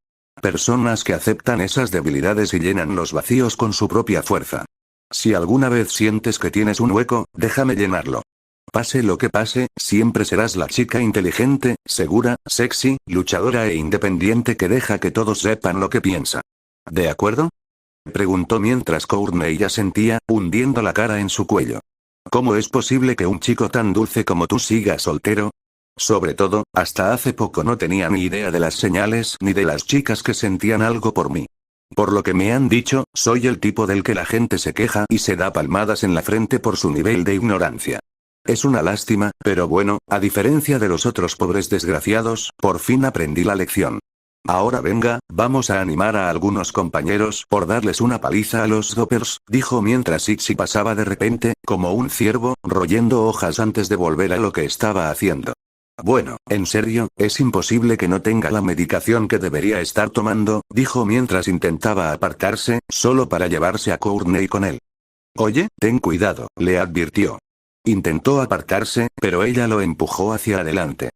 Personas que aceptan esas debilidades y llenan los vacíos con su propia fuerza. Si alguna vez sientes que tienes un hueco, déjame llenarlo. Pase lo que pase, siempre serás la chica inteligente, segura, sexy, luchadora e independiente que deja que todos sepan lo que piensa. ¿De acuerdo? Preguntó mientras Courtney ya sentía, hundiendo la cara en su cuello. ¿Cómo es posible que un chico tan dulce como tú siga soltero? Sobre todo, hasta hace poco no tenía ni idea de las señales ni de las chicas que sentían algo por mí. Por lo que me han dicho, soy el tipo del que la gente se queja y se da palmadas en la frente por su nivel de ignorancia. Es una lástima, pero bueno, a diferencia de los otros pobres desgraciados, por fin aprendí la lección. Ahora venga, vamos a animar a algunos compañeros por darles una paliza a los Doppers, dijo mientras Ixi pasaba de repente, como un ciervo, royendo hojas antes de volver a lo que estaba haciendo. Bueno, en serio, es imposible que no tenga la medicación que debería estar tomando, dijo mientras intentaba apartarse, solo para llevarse a Courtney con él. Oye, ten cuidado, le advirtió. Intentó apartarse, pero ella lo empujó hacia adelante.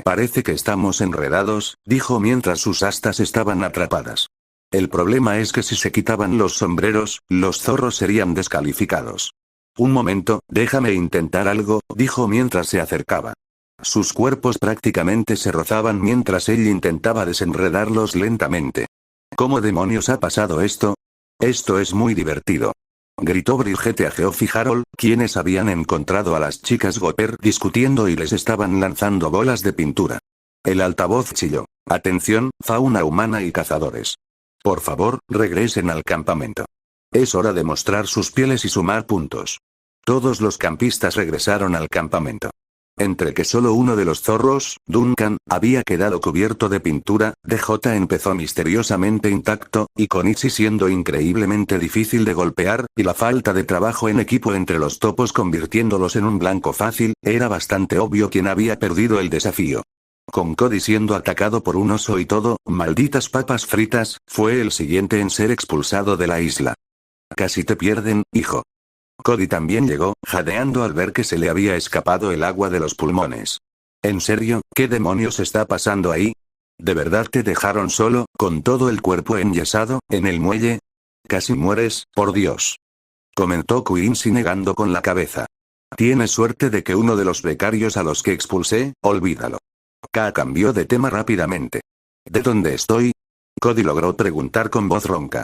Parece que estamos enredados, dijo mientras sus astas estaban atrapadas. El problema es que si se quitaban los sombreros, los zorros serían descalificados. Un momento, déjame intentar algo, dijo mientras se acercaba. Sus cuerpos prácticamente se rozaban mientras él intentaba desenredarlos lentamente. ¿Cómo demonios ha pasado esto? Esto es muy divertido. Gritó Bridget a Geoff y Harold, quienes habían encontrado a las chicas Gopher discutiendo y les estaban lanzando bolas de pintura. El altavoz chilló. Atención, fauna humana y cazadores. Por favor, regresen al campamento. Es hora de mostrar sus pieles y sumar puntos. Todos los campistas regresaron al campamento. Entre que solo uno de los zorros, Duncan, había quedado cubierto de pintura, DJ empezó misteriosamente intacto, y con Ixi siendo increíblemente difícil de golpear, y la falta de trabajo en equipo entre los topos convirtiéndolos en un blanco fácil, era bastante obvio quién había perdido el desafío. Con Cody siendo atacado por un oso y todo, malditas papas fritas, fue el siguiente en ser expulsado de la isla. Casi te pierden, hijo. Cody también llegó, jadeando al ver que se le había escapado el agua de los pulmones. ¿En serio, qué demonios está pasando ahí? ¿De verdad te dejaron solo, con todo el cuerpo enyesado, en el muelle? Casi mueres, por Dios. Comentó Quincy negando con la cabeza. Tienes suerte de que uno de los becarios a los que expulsé, olvídalo. K cambió de tema rápidamente. ¿De dónde estoy? Cody logró preguntar con voz ronca.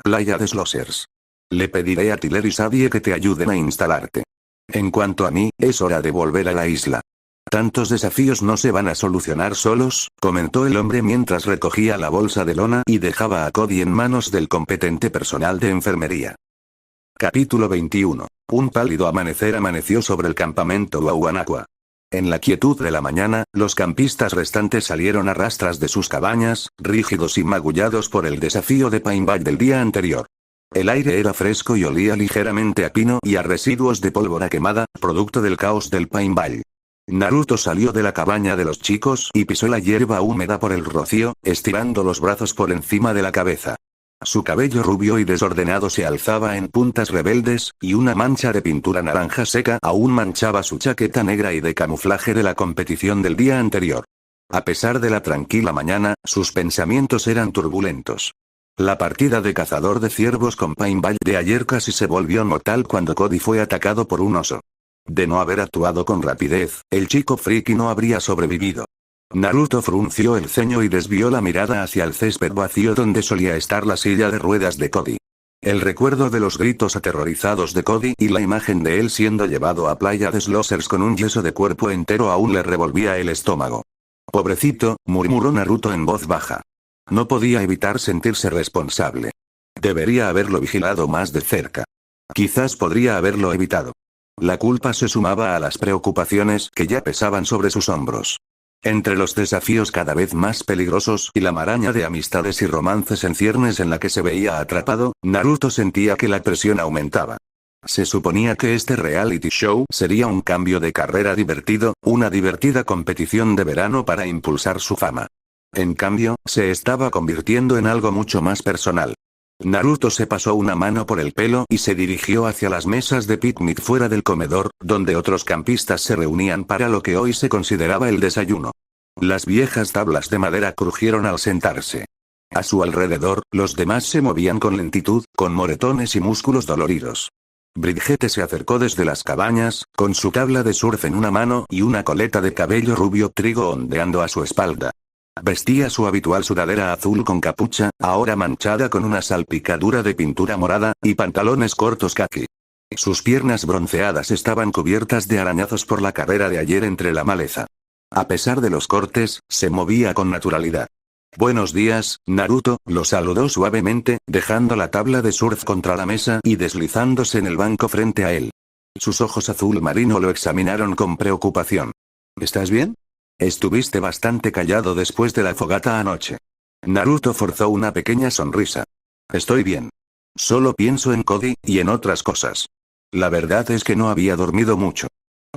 Playa de Slossers. Le pediré a Tyler y Sadie que te ayuden a instalarte. En cuanto a mí, es hora de volver a la isla. Tantos desafíos no se van a solucionar solos, comentó el hombre mientras recogía la bolsa de lona y dejaba a Cody en manos del competente personal de enfermería. Capítulo 21. Un pálido amanecer amaneció sobre el campamento Wauanaqua. En la quietud de la mañana, los campistas restantes salieron a rastras de sus cabañas, rígidos y magullados por el desafío de paintball del día anterior. El aire era fresco y olía ligeramente a pino y a residuos de pólvora quemada, producto del caos del paintball. Naruto salió de la cabaña de los chicos y pisó la hierba húmeda por el rocío, estirando los brazos por encima de la cabeza. Su cabello rubio y desordenado se alzaba en puntas rebeldes, y una mancha de pintura naranja seca aún manchaba su chaqueta negra y de camuflaje de la competición del día anterior. A pesar de la tranquila mañana, sus pensamientos eran turbulentos. La partida de cazador de ciervos con paintball de ayer casi se volvió mortal cuando Cody fue atacado por un oso. De no haber actuado con rapidez, el chico friki no habría sobrevivido. Naruto frunció el ceño y desvió la mirada hacia el césped vacío donde solía estar la silla de ruedas de Cody. El recuerdo de los gritos aterrorizados de Cody y la imagen de él siendo llevado a Playa de Slossers con un yeso de cuerpo entero aún le revolvía el estómago. Pobrecito, murmuró Naruto en voz baja. No podía evitar sentirse responsable. Debería haberlo vigilado más de cerca. Quizás podría haberlo evitado. La culpa se sumaba a las preocupaciones que ya pesaban sobre sus hombros. Entre los desafíos cada vez más peligrosos y la maraña de amistades y romances en ciernes en la que se veía atrapado, Naruto sentía que la presión aumentaba. Se suponía que este reality show sería un cambio de carrera divertido, una divertida competición de verano para impulsar su fama. En cambio, se estaba convirtiendo en algo mucho más personal. Naruto se pasó una mano por el pelo y se dirigió hacia las mesas de picnic fuera del comedor, donde otros campistas se reunían para lo que hoy se consideraba el desayuno. Las viejas tablas de madera crujieron al sentarse. A su alrededor, los demás se movían con lentitud, con moretones y músculos doloridos. Bridget se acercó desde las cabañas, con su tabla de surf en una mano y una coleta de cabello rubio trigo ondeando a su espalda. Vestía su habitual sudadera azul con capucha, ahora manchada con una salpicadura de pintura morada, y pantalones cortos caqui. Sus piernas bronceadas estaban cubiertas de arañazos por la carrera de ayer entre la maleza. A pesar de los cortes, se movía con naturalidad. Buenos días, Naruto, lo saludó suavemente, dejando la tabla de surf contra la mesa y deslizándose en el banco frente a él. Sus ojos azul marino lo examinaron con preocupación. ¿Estás bien? Estuviste bastante callado después de la fogata anoche. Naruto forzó una pequeña sonrisa. Estoy bien. Solo pienso en Cody, y en otras cosas. La verdad es que no había dormido mucho.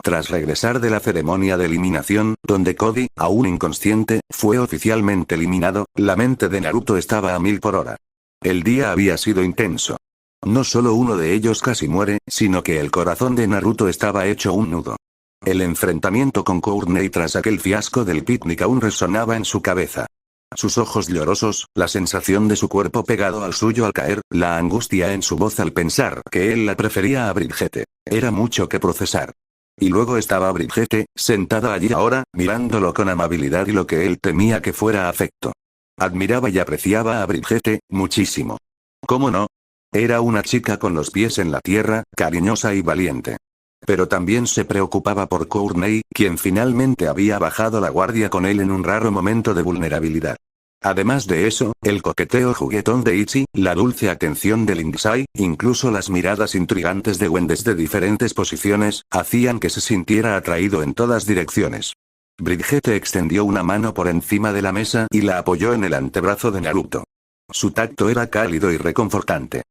Tras regresar de la ceremonia de eliminación, donde Cody, aún inconsciente, fue oficialmente eliminado, la mente de Naruto estaba a 1000 por hora. El día había sido intenso. No solo uno de ellos casi muere, sino que el corazón de Naruto estaba hecho un nudo. El enfrentamiento con Courtney tras aquel fiasco del picnic aún resonaba en su cabeza. Sus ojos llorosos, la sensación de su cuerpo pegado al suyo al caer, la angustia en su voz al pensar que él la prefería a Brigitte. Era mucho que procesar. Y luego estaba Brigitte, sentada allí ahora, mirándolo con amabilidad y lo que él temía que fuera afecto. Admiraba y apreciaba a Brigitte, muchísimo. ¿Cómo no? Era una chica con los pies en la tierra, cariñosa y valiente. Pero también se preocupaba por Courtney, quien finalmente había bajado la guardia con él en un raro momento de vulnerabilidad. Además de eso, el coqueteo juguetón de Ichi, la dulce atención de Lindsay, incluso las miradas intrigantes de Gwen desde diferentes posiciones, hacían que se sintiera atraído en todas direcciones. Brigitte extendió una mano por encima de la mesa y la apoyó en el antebrazo de Naruto. Su tacto era cálido y reconfortante.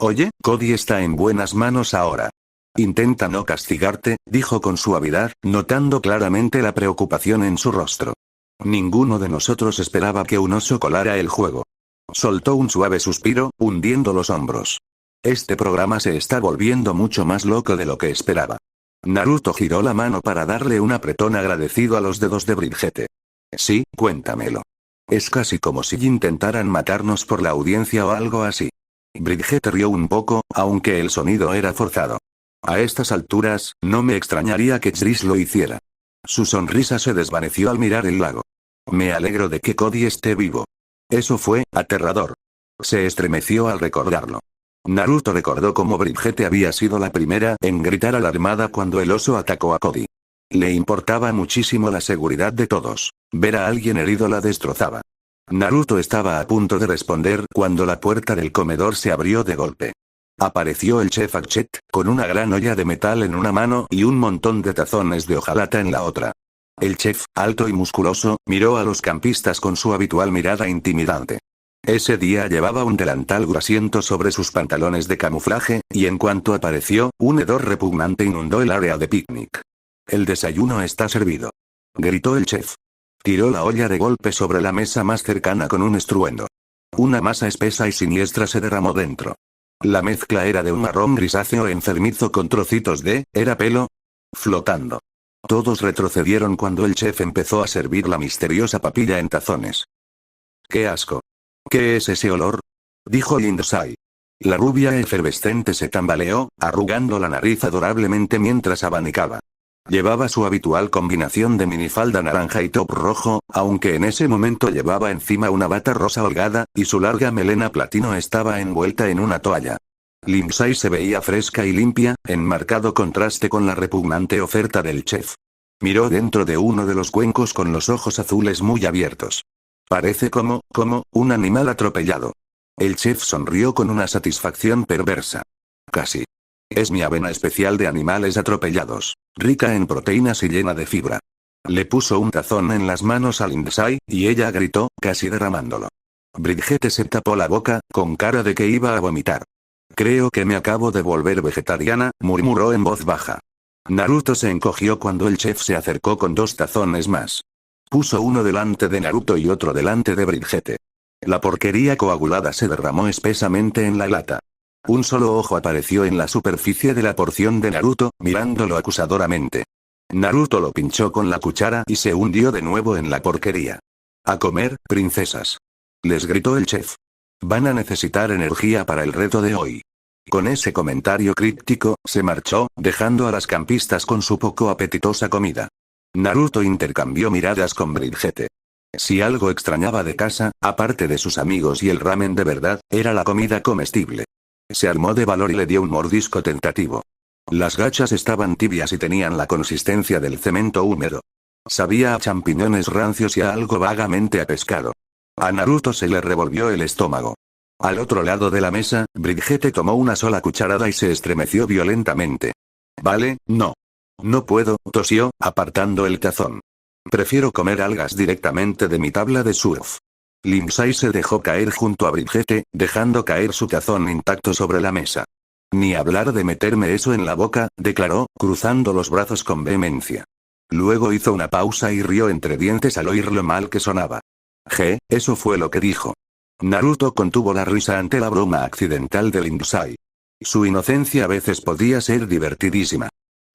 Oye, Cody está en buenas manos ahora. Intenta no castigarte, dijo con suavidad, notando claramente la preocupación en su rostro. Ninguno de nosotros esperaba que un oso colara el juego. Soltó un suave suspiro, hundiendo los hombros. Este programa se está volviendo mucho más loco de lo que esperaba. Naruto giró la mano para darle un apretón agradecido a los dedos de Brigitte. Sí, cuéntamelo. Es casi como si intentaran matarnos por la audiencia o algo así. Brigitte rió un poco, aunque el sonido era forzado. A estas alturas, no me extrañaría que Chris lo hiciera. Su sonrisa se desvaneció al mirar el lago. Me alegro de que Cody esté vivo. Eso fue aterrador. Se estremeció al recordarlo. Naruto recordó cómo Brigitte había sido la primera en gritar alarmada cuando el oso atacó a Cody. Le importaba muchísimo la seguridad de todos. Ver a alguien herido la destrozaba. Naruto estaba a punto de responder cuando la puerta del comedor se abrió de golpe. Apareció el chef Achet, con una gran olla de metal en una mano y un montón de tazones de hojalata en la otra. El chef, alto y musculoso, miró a los campistas con su habitual mirada intimidante. Ese día llevaba un delantal grasiento sobre sus pantalones de camuflaje, y en cuanto apareció, un hedor repugnante inundó el área de picnic. El desayuno está servido. Gritó el chef. Tiró la olla de golpe sobre la mesa más cercana con un estruendo. Una masa espesa y siniestra se derramó dentro. La mezcla era de un marrón grisáceo enfermizo con trocitos de, ¿era pelo? Flotando. Todos retrocedieron cuando el chef empezó a servir la misteriosa papilla en tazones. ¡Qué asco! ¿Qué es ese olor? Dijo Lindsay. La rubia efervescente se tambaleó, arrugando la nariz adorablemente mientras abanicaba. Llevaba su habitual combinación de minifalda naranja y top rojo, aunque en ese momento llevaba encima una bata rosa holgada, y su larga melena platino estaba envuelta en una toalla. Lindsay se veía fresca y limpia, en marcado contraste con la repugnante oferta del chef. Miró dentro de uno de los cuencos con los ojos azules muy abiertos. Parece como un animal atropellado. El chef sonrió con una satisfacción perversa. Casi. Es mi avena especial de animales atropellados, rica en proteínas y llena de fibra. Le puso un tazón en las manos a Lindsay, y ella gritó, casi derramándolo. Brigitte se tapó la boca, con cara de que iba a vomitar. Creo que me acabo de volver vegetariana, murmuró en voz baja. Naruto se encogió cuando el chef se acercó con 2 tazones más. Puso uno delante de Naruto y otro delante de Brigitte. La porquería coagulada se derramó espesamente en la lata. Un solo ojo apareció en la superficie de la porción de Naruto, mirándolo acusadoramente. Naruto lo pinchó con la cuchara y se hundió de nuevo en la porquería. A comer, princesas. Les gritó el chef. Van a necesitar energía para el reto de hoy. Con ese comentario críptico, se marchó, dejando a las campistas con su poco apetitosa comida. Naruto intercambió miradas con Brigitte. Si algo extrañaba de casa, aparte de sus amigos y el ramen de verdad, era la comida comestible. Se armó de valor y le dio un mordisco tentativo. Las gachas estaban tibias y tenían la consistencia del cemento húmedo. Sabía a champiñones rancios y a algo vagamente a pescado. A Naruto se le revolvió el estómago. Al otro lado de la mesa, Brigitte tomó una sola cucharada y se estremeció violentamente. Vale, no. No puedo, tosió, apartando el tazón. Prefiero comer algas directamente de mi tabla de surf. Lindsay se dejó caer junto a Brigitte, dejando caer su tazón intacto sobre la mesa. Ni hablar de meterme eso en la boca, declaró, cruzando los brazos con vehemencia. Luego hizo una pausa y rió entre dientes al oír lo mal que sonaba. Eso fue lo que dijo. Naruto contuvo la risa ante la broma accidental de Lindsay. Su inocencia a veces podía ser divertidísima.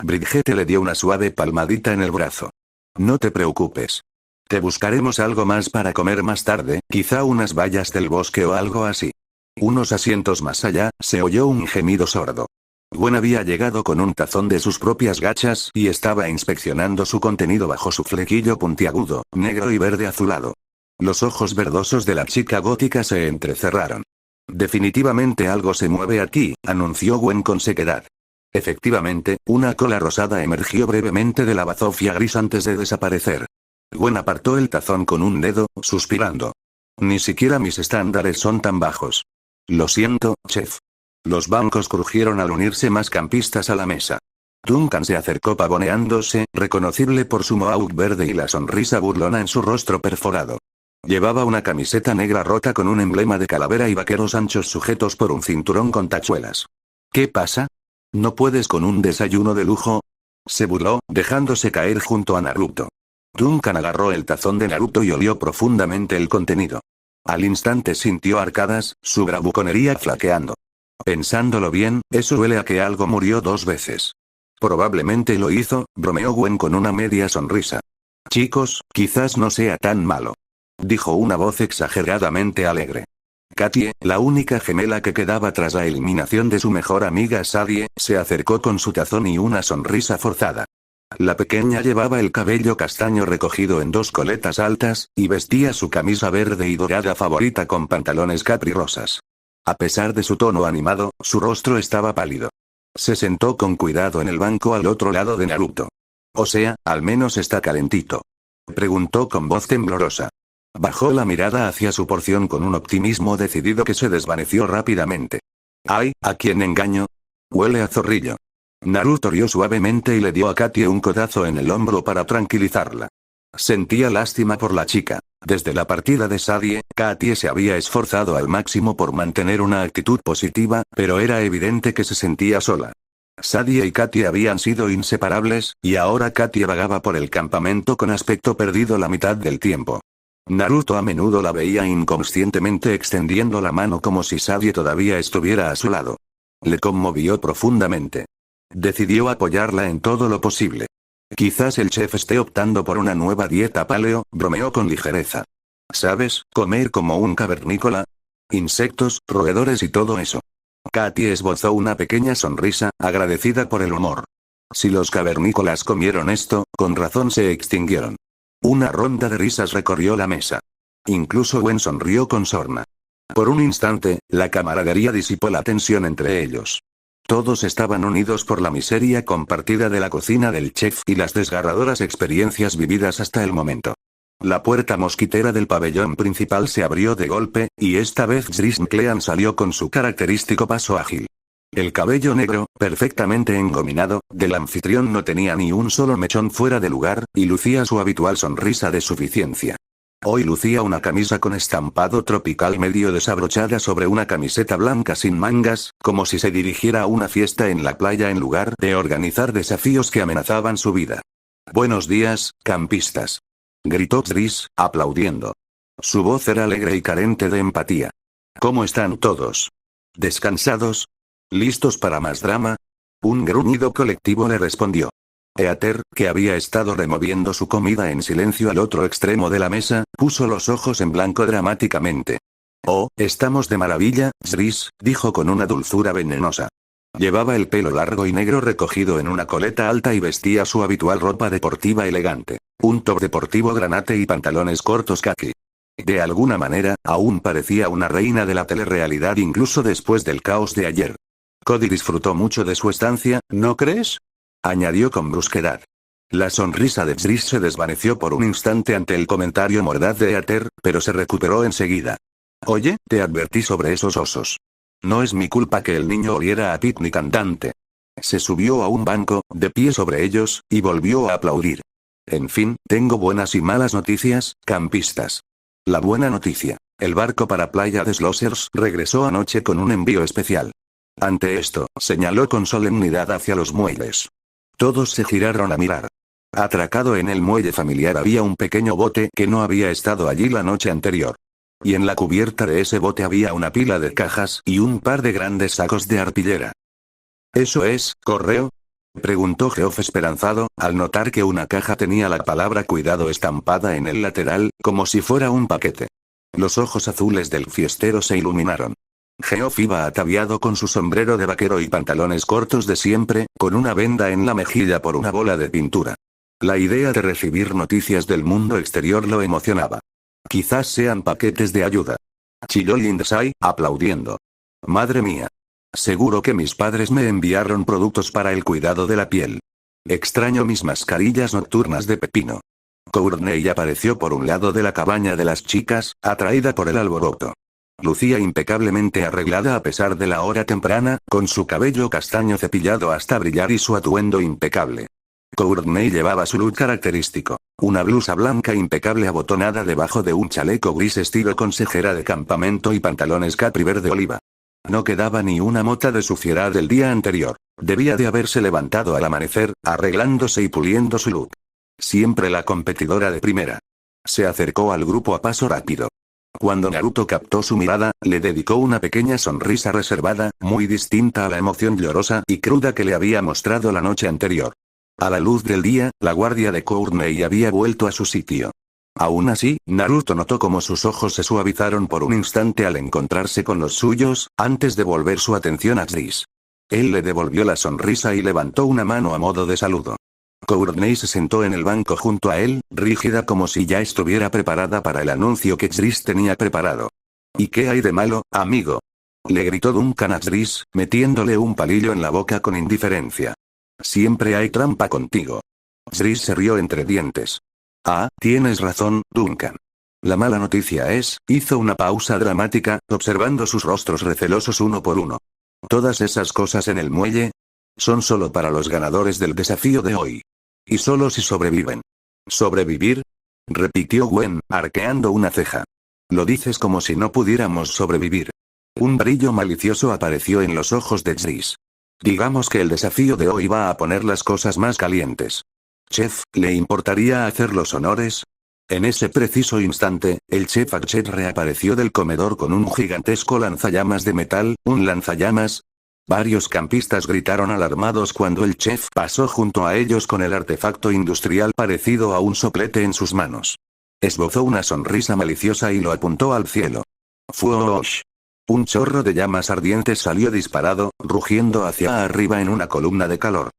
Brigitte le dio una suave palmadita en el brazo. No te preocupes. Te buscaremos algo más para comer más tarde, quizá unas bayas del bosque o algo así. Unos asientos más allá, se oyó un gemido sordo. Gwen había llegado con un tazón de sus propias gachas y estaba inspeccionando su contenido bajo su flequillo puntiagudo, negro y verde azulado. Los ojos verdosos de la chica gótica se entrecerraron. Definitivamente algo se mueve aquí, anunció Gwen con sequedad. Efectivamente, una cola rosada emergió brevemente de la bazofia gris antes de desaparecer. Gwen apartó el tazón con un dedo, suspirando. Ni siquiera mis estándares son tan bajos. Lo siento, chef. Los bancos crujieron al unirse más campistas a la mesa. Duncan se acercó pavoneándose, reconocible por su mohawk verde y la sonrisa burlona en su rostro perforado. Llevaba una camiseta negra rota con un emblema de calavera y vaqueros anchos sujetos por un cinturón con tachuelas. ¿Qué pasa? ¿No puedes con un desayuno de lujo? Se burló, dejándose caer junto a Naruto. Duncan agarró el tazón de Naruto y olió profundamente el contenido. Al instante sintió arcadas, su bravuconería flaqueando. Pensándolo bien, eso huele a que algo murió 2 veces. Probablemente lo hizo, bromeó Gwen con una media sonrisa. Chicos, quizás no sea tan malo. Dijo una voz exageradamente alegre. Katie, la única gemela que quedaba tras la eliminación de su mejor amiga Sadie, se acercó con su tazón y una sonrisa forzada. La pequeña llevaba el cabello castaño recogido en 2 coletas altas, y vestía su camisa verde y dorada favorita con pantalones capri rosas. A pesar de su tono animado, su rostro estaba pálido. Se sentó con cuidado en el banco al otro lado de Naruto. O sea, al menos está calentito. Preguntó con voz temblorosa. Bajó la mirada hacia su porción con un optimismo decidido que se desvaneció rápidamente. ¡Ay, a quién engaño! Huele a zorrillo. Naruto rió suavemente y le dio a Katie un codazo en el hombro para tranquilizarla. Sentía lástima por la chica. Desde la partida de Sadie, Katie se había esforzado al máximo por mantener una actitud positiva, pero era evidente que se sentía sola. Sadie y Katie habían sido inseparables, y ahora Katie vagaba por el campamento con aspecto perdido la mitad del tiempo. Naruto a menudo la veía inconscientemente extendiendo la mano como si Sadie todavía estuviera a su lado. Le conmovió profundamente. Decidió apoyarla en todo lo posible. Quizás el chef esté optando por una nueva dieta paleo, bromeó con ligereza. ¿Sabes, comer como un cavernícola? Insectos, roedores y todo eso. Katie esbozó una pequeña sonrisa, agradecida por el humor. Si los cavernícolas comieron esto, con razón se extinguieron. Una ronda de risas recorrió la mesa. Incluso Gwen sonrió con sorna. Por un instante, la camaradería disipó la tensión entre ellos. Todos estaban unidos por la miseria compartida de la cocina del chef y las desgarradoras experiencias vividas hasta el momento. La puerta mosquitera del pabellón principal se abrió de golpe, y esta vez Zris Clean salió con su característico paso ágil. El cabello negro, perfectamente engominado, del anfitrión no tenía ni un solo mechón fuera de lugar, y lucía su habitual sonrisa de suficiencia. Hoy lucía una camisa con estampado tropical medio desabrochada sobre una camiseta blanca sin mangas, como si se dirigiera a una fiesta en la playa en lugar de organizar desafíos que amenazaban su vida. «Buenos días, campistas», gritó Zris, aplaudiendo. Su voz era alegre y carente de empatía. «¿Cómo están todos? ¿Descansados? ¿Listos para más drama?». Un gruñido colectivo le respondió. Eater, que había estado removiendo su comida en silencio al otro extremo de la mesa, puso los ojos en blanco dramáticamente. «Oh, estamos de maravilla, Zris», dijo con una dulzura venenosa. Llevaba el pelo largo y negro recogido en una coleta alta y vestía su habitual ropa deportiva elegante. Un top deportivo granate y pantalones cortos caqui. De alguna manera, aún parecía una reina de la telerrealidad incluso después del caos de ayer. Cody disfrutó mucho de su estancia, ¿no crees?, añadió con brusquedad. La sonrisa de Zris se desvaneció por un instante ante el comentario mordaz de Éter, pero se recuperó enseguida. Oye, te advertí sobre esos osos. No es mi culpa que el niño oliera a picnic andante. Se subió a un banco, de pie sobre ellos, y volvió a aplaudir. En fin, tengo buenas y malas noticias, campistas. La buena noticia. El barco para Playa de Slossers regresó anoche con un envío especial. Ante esto, señaló con solemnidad hacia los muelles. Todos se giraron a mirar. Atracado en el muelle familiar había un pequeño bote que no había estado allí la noche anterior. Y en la cubierta de ese bote había una pila de cajas y un par de grandes sacos de arpillera. ¿Eso es, correo? Preguntó Geoff esperanzado, al notar que una caja tenía la palabra cuidado estampada en el lateral, como si fuera un paquete. Los ojos azules del fiestero se iluminaron. Geoff iba ataviado con su sombrero de vaquero y pantalones cortos de siempre, con una venda en la mejilla por una bola de pintura. La idea de recibir noticias del mundo exterior lo emocionaba. Quizás sean paquetes de ayuda. Chilló Lindsay, aplaudiendo. Madre mía. Seguro que mis padres me enviaron productos para el cuidado de la piel. Extraño mis mascarillas nocturnas de pepino. Courtney apareció por un lado de la cabaña de las chicas, atraída por el alboroto. Lucía impecablemente arreglada a pesar de la hora temprana, con su cabello castaño cepillado hasta brillar y su atuendo impecable. Courtney llevaba su look característico, una blusa blanca impecable abotonada debajo de un chaleco gris estilo consejera de campamento y pantalones capri verde oliva. No quedaba ni una mota de suciedad del día anterior. Debía de haberse levantado al amanecer, arreglándose y puliendo su look. Siempre la competidora de primera. Se acercó al grupo a paso rápido. Cuando Naruto captó su mirada, le dedicó una pequeña sonrisa reservada, muy distinta a la emoción llorosa y cruda que le había mostrado la noche anterior. A la luz del día, la guardia de Courtney había vuelto a su sitio. Aún así, Naruto notó cómo sus ojos se suavizaron por un instante al encontrarse con los suyos, antes de volver su atención a Zris. Él le devolvió la sonrisa y levantó una mano a modo de saludo. Courtney se sentó en el banco junto a él, rígida como si ya estuviera preparada para el anuncio que Zris tenía preparado. ¿Y qué hay de malo, amigo? Le gritó Duncan a Zris, metiéndole un palillo en la boca con indiferencia. Siempre hay trampa contigo. Zris se rió entre dientes. Ah, tienes razón, Duncan. La mala noticia es, hizo una pausa dramática, observando sus rostros recelosos uno por uno. Todas esas cosas en el muelle son solo para los ganadores del desafío de hoy. Y solo si sobreviven. ¿Sobrevivir? Repitió Gwen, arqueando una ceja. Lo dices como si no pudiéramos sobrevivir. Un brillo malicioso apareció en los ojos de Zris. Digamos que el desafío de hoy va a poner las cosas más calientes. Chef, ¿le importaría hacer los honores? En ese preciso instante, el chef Archet reapareció del comedor con un gigantesco lanzallamas de metal, un lanzallamas. Varios campistas gritaron alarmados cuando el chef pasó junto a ellos con el artefacto industrial parecido a un soplete en sus manos. Esbozó una sonrisa maliciosa y lo apuntó al cielo. ¡Fuosh! Un chorro de llamas ardientes salió disparado, rugiendo hacia arriba en una columna de calor.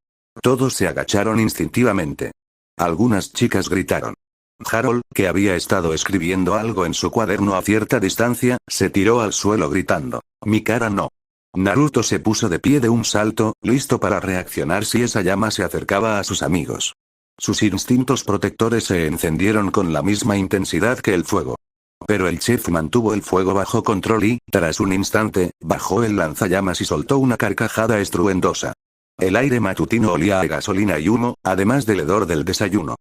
Todos se agacharon instintivamente. Algunas chicas gritaron. Harold, que había estado escribiendo algo en su cuaderno a cierta distancia, se tiró al suelo gritando. Mi cara no. Naruto se puso de pie de un salto, listo para reaccionar si esa llama se acercaba a sus amigos. Sus instintos protectores se encendieron con la misma intensidad que el fuego. Pero el chef mantuvo el fuego bajo control y, tras un instante, bajó el lanzallamas y soltó una carcajada estruendosa. El aire matutino olía a gasolina y humo, además del hedor del desayuno.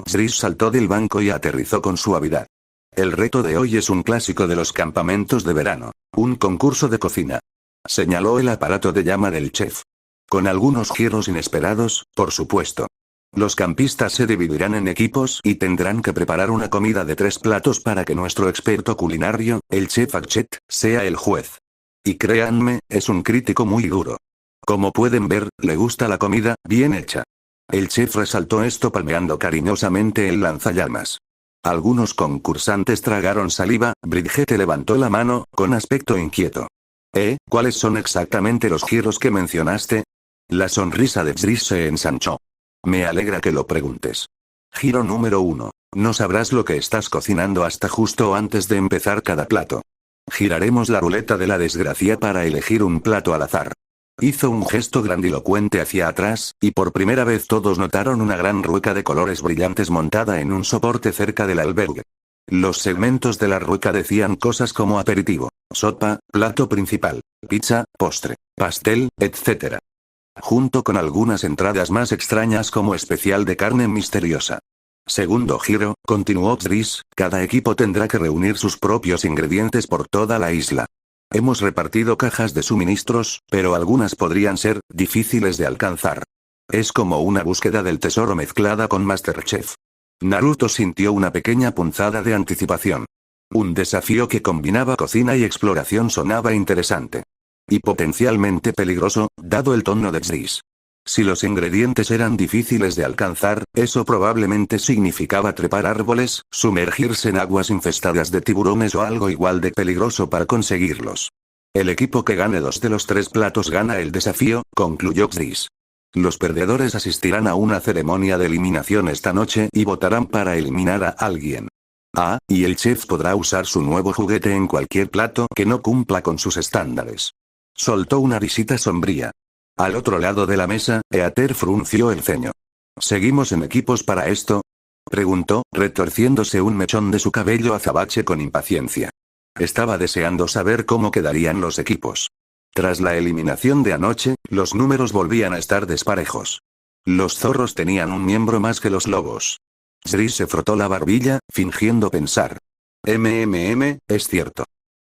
Zris saltó del banco y aterrizó con suavidad. El reto de hoy es un clásico de los campamentos de verano. Un concurso de cocina. Señaló el aparato de llama del chef. Con algunos giros inesperados, por supuesto. Los campistas se dividirán en equipos y tendrán que preparar una comida de 3 platos para que nuestro experto culinario, el chef Archet, sea el juez. Y créanme, es un crítico muy duro. Como pueden ver, le gusta la comida, bien hecha. El chef resaltó esto palmeando cariñosamente el lanzallamas. Algunos concursantes tragaron saliva, Bridget levantó la mano, con aspecto inquieto. ¿Cuáles son exactamente los giros que mencionaste? La sonrisa de Zris se ensanchó. Me alegra que lo preguntes. Giro número 1. No sabrás lo que estás cocinando hasta justo antes de empezar cada plato. Giraremos la ruleta de la desgracia para elegir un plato al azar. Hizo un gesto grandilocuente hacia atrás, y por primera vez todos notaron una gran rueca de colores brillantes montada en un soporte cerca del albergue. Los segmentos de la rueca decían cosas como aperitivo, sopa, plato principal, pizza, postre, pastel, etc. Junto con algunas entradas más extrañas como especial de carne misteriosa. Segundo giro, continuó Driss, cada equipo tendrá que reunir sus propios ingredientes por toda la isla. Hemos repartido cajas de suministros, pero algunas podrían ser difíciles de alcanzar. Es como una búsqueda del tesoro mezclada con MasterChef. Naruto sintió una pequeña punzada de anticipación. Un desafío que combinaba cocina y exploración sonaba interesante. Y potencialmente peligroso, dado el tono de Driss. Si los ingredientes eran difíciles de alcanzar, eso probablemente significaba trepar árboles, sumergirse en aguas infestadas de tiburones o algo igual de peligroso para conseguirlos. El equipo que gane 2 de los 3 platos gana el desafío, concluyó Driss. Los perdedores asistirán a una ceremonia de eliminación esta noche y votarán para eliminar a alguien. Y el chef podrá usar su nuevo juguete en cualquier plato que no cumpla con sus estándares. Soltó una risita sombría. Al otro lado de la mesa, Eater frunció el ceño. ¿Seguimos en equipos para esto?, preguntó, retorciéndose un mechón de su cabello azabache con impaciencia. Estaba deseando saber cómo quedarían los equipos. Tras la eliminación de anoche, los números volvían a estar desparejos. Los zorros tenían un miembro más que los lobos. Driss se frotó la barbilla, fingiendo pensar. Es cierto.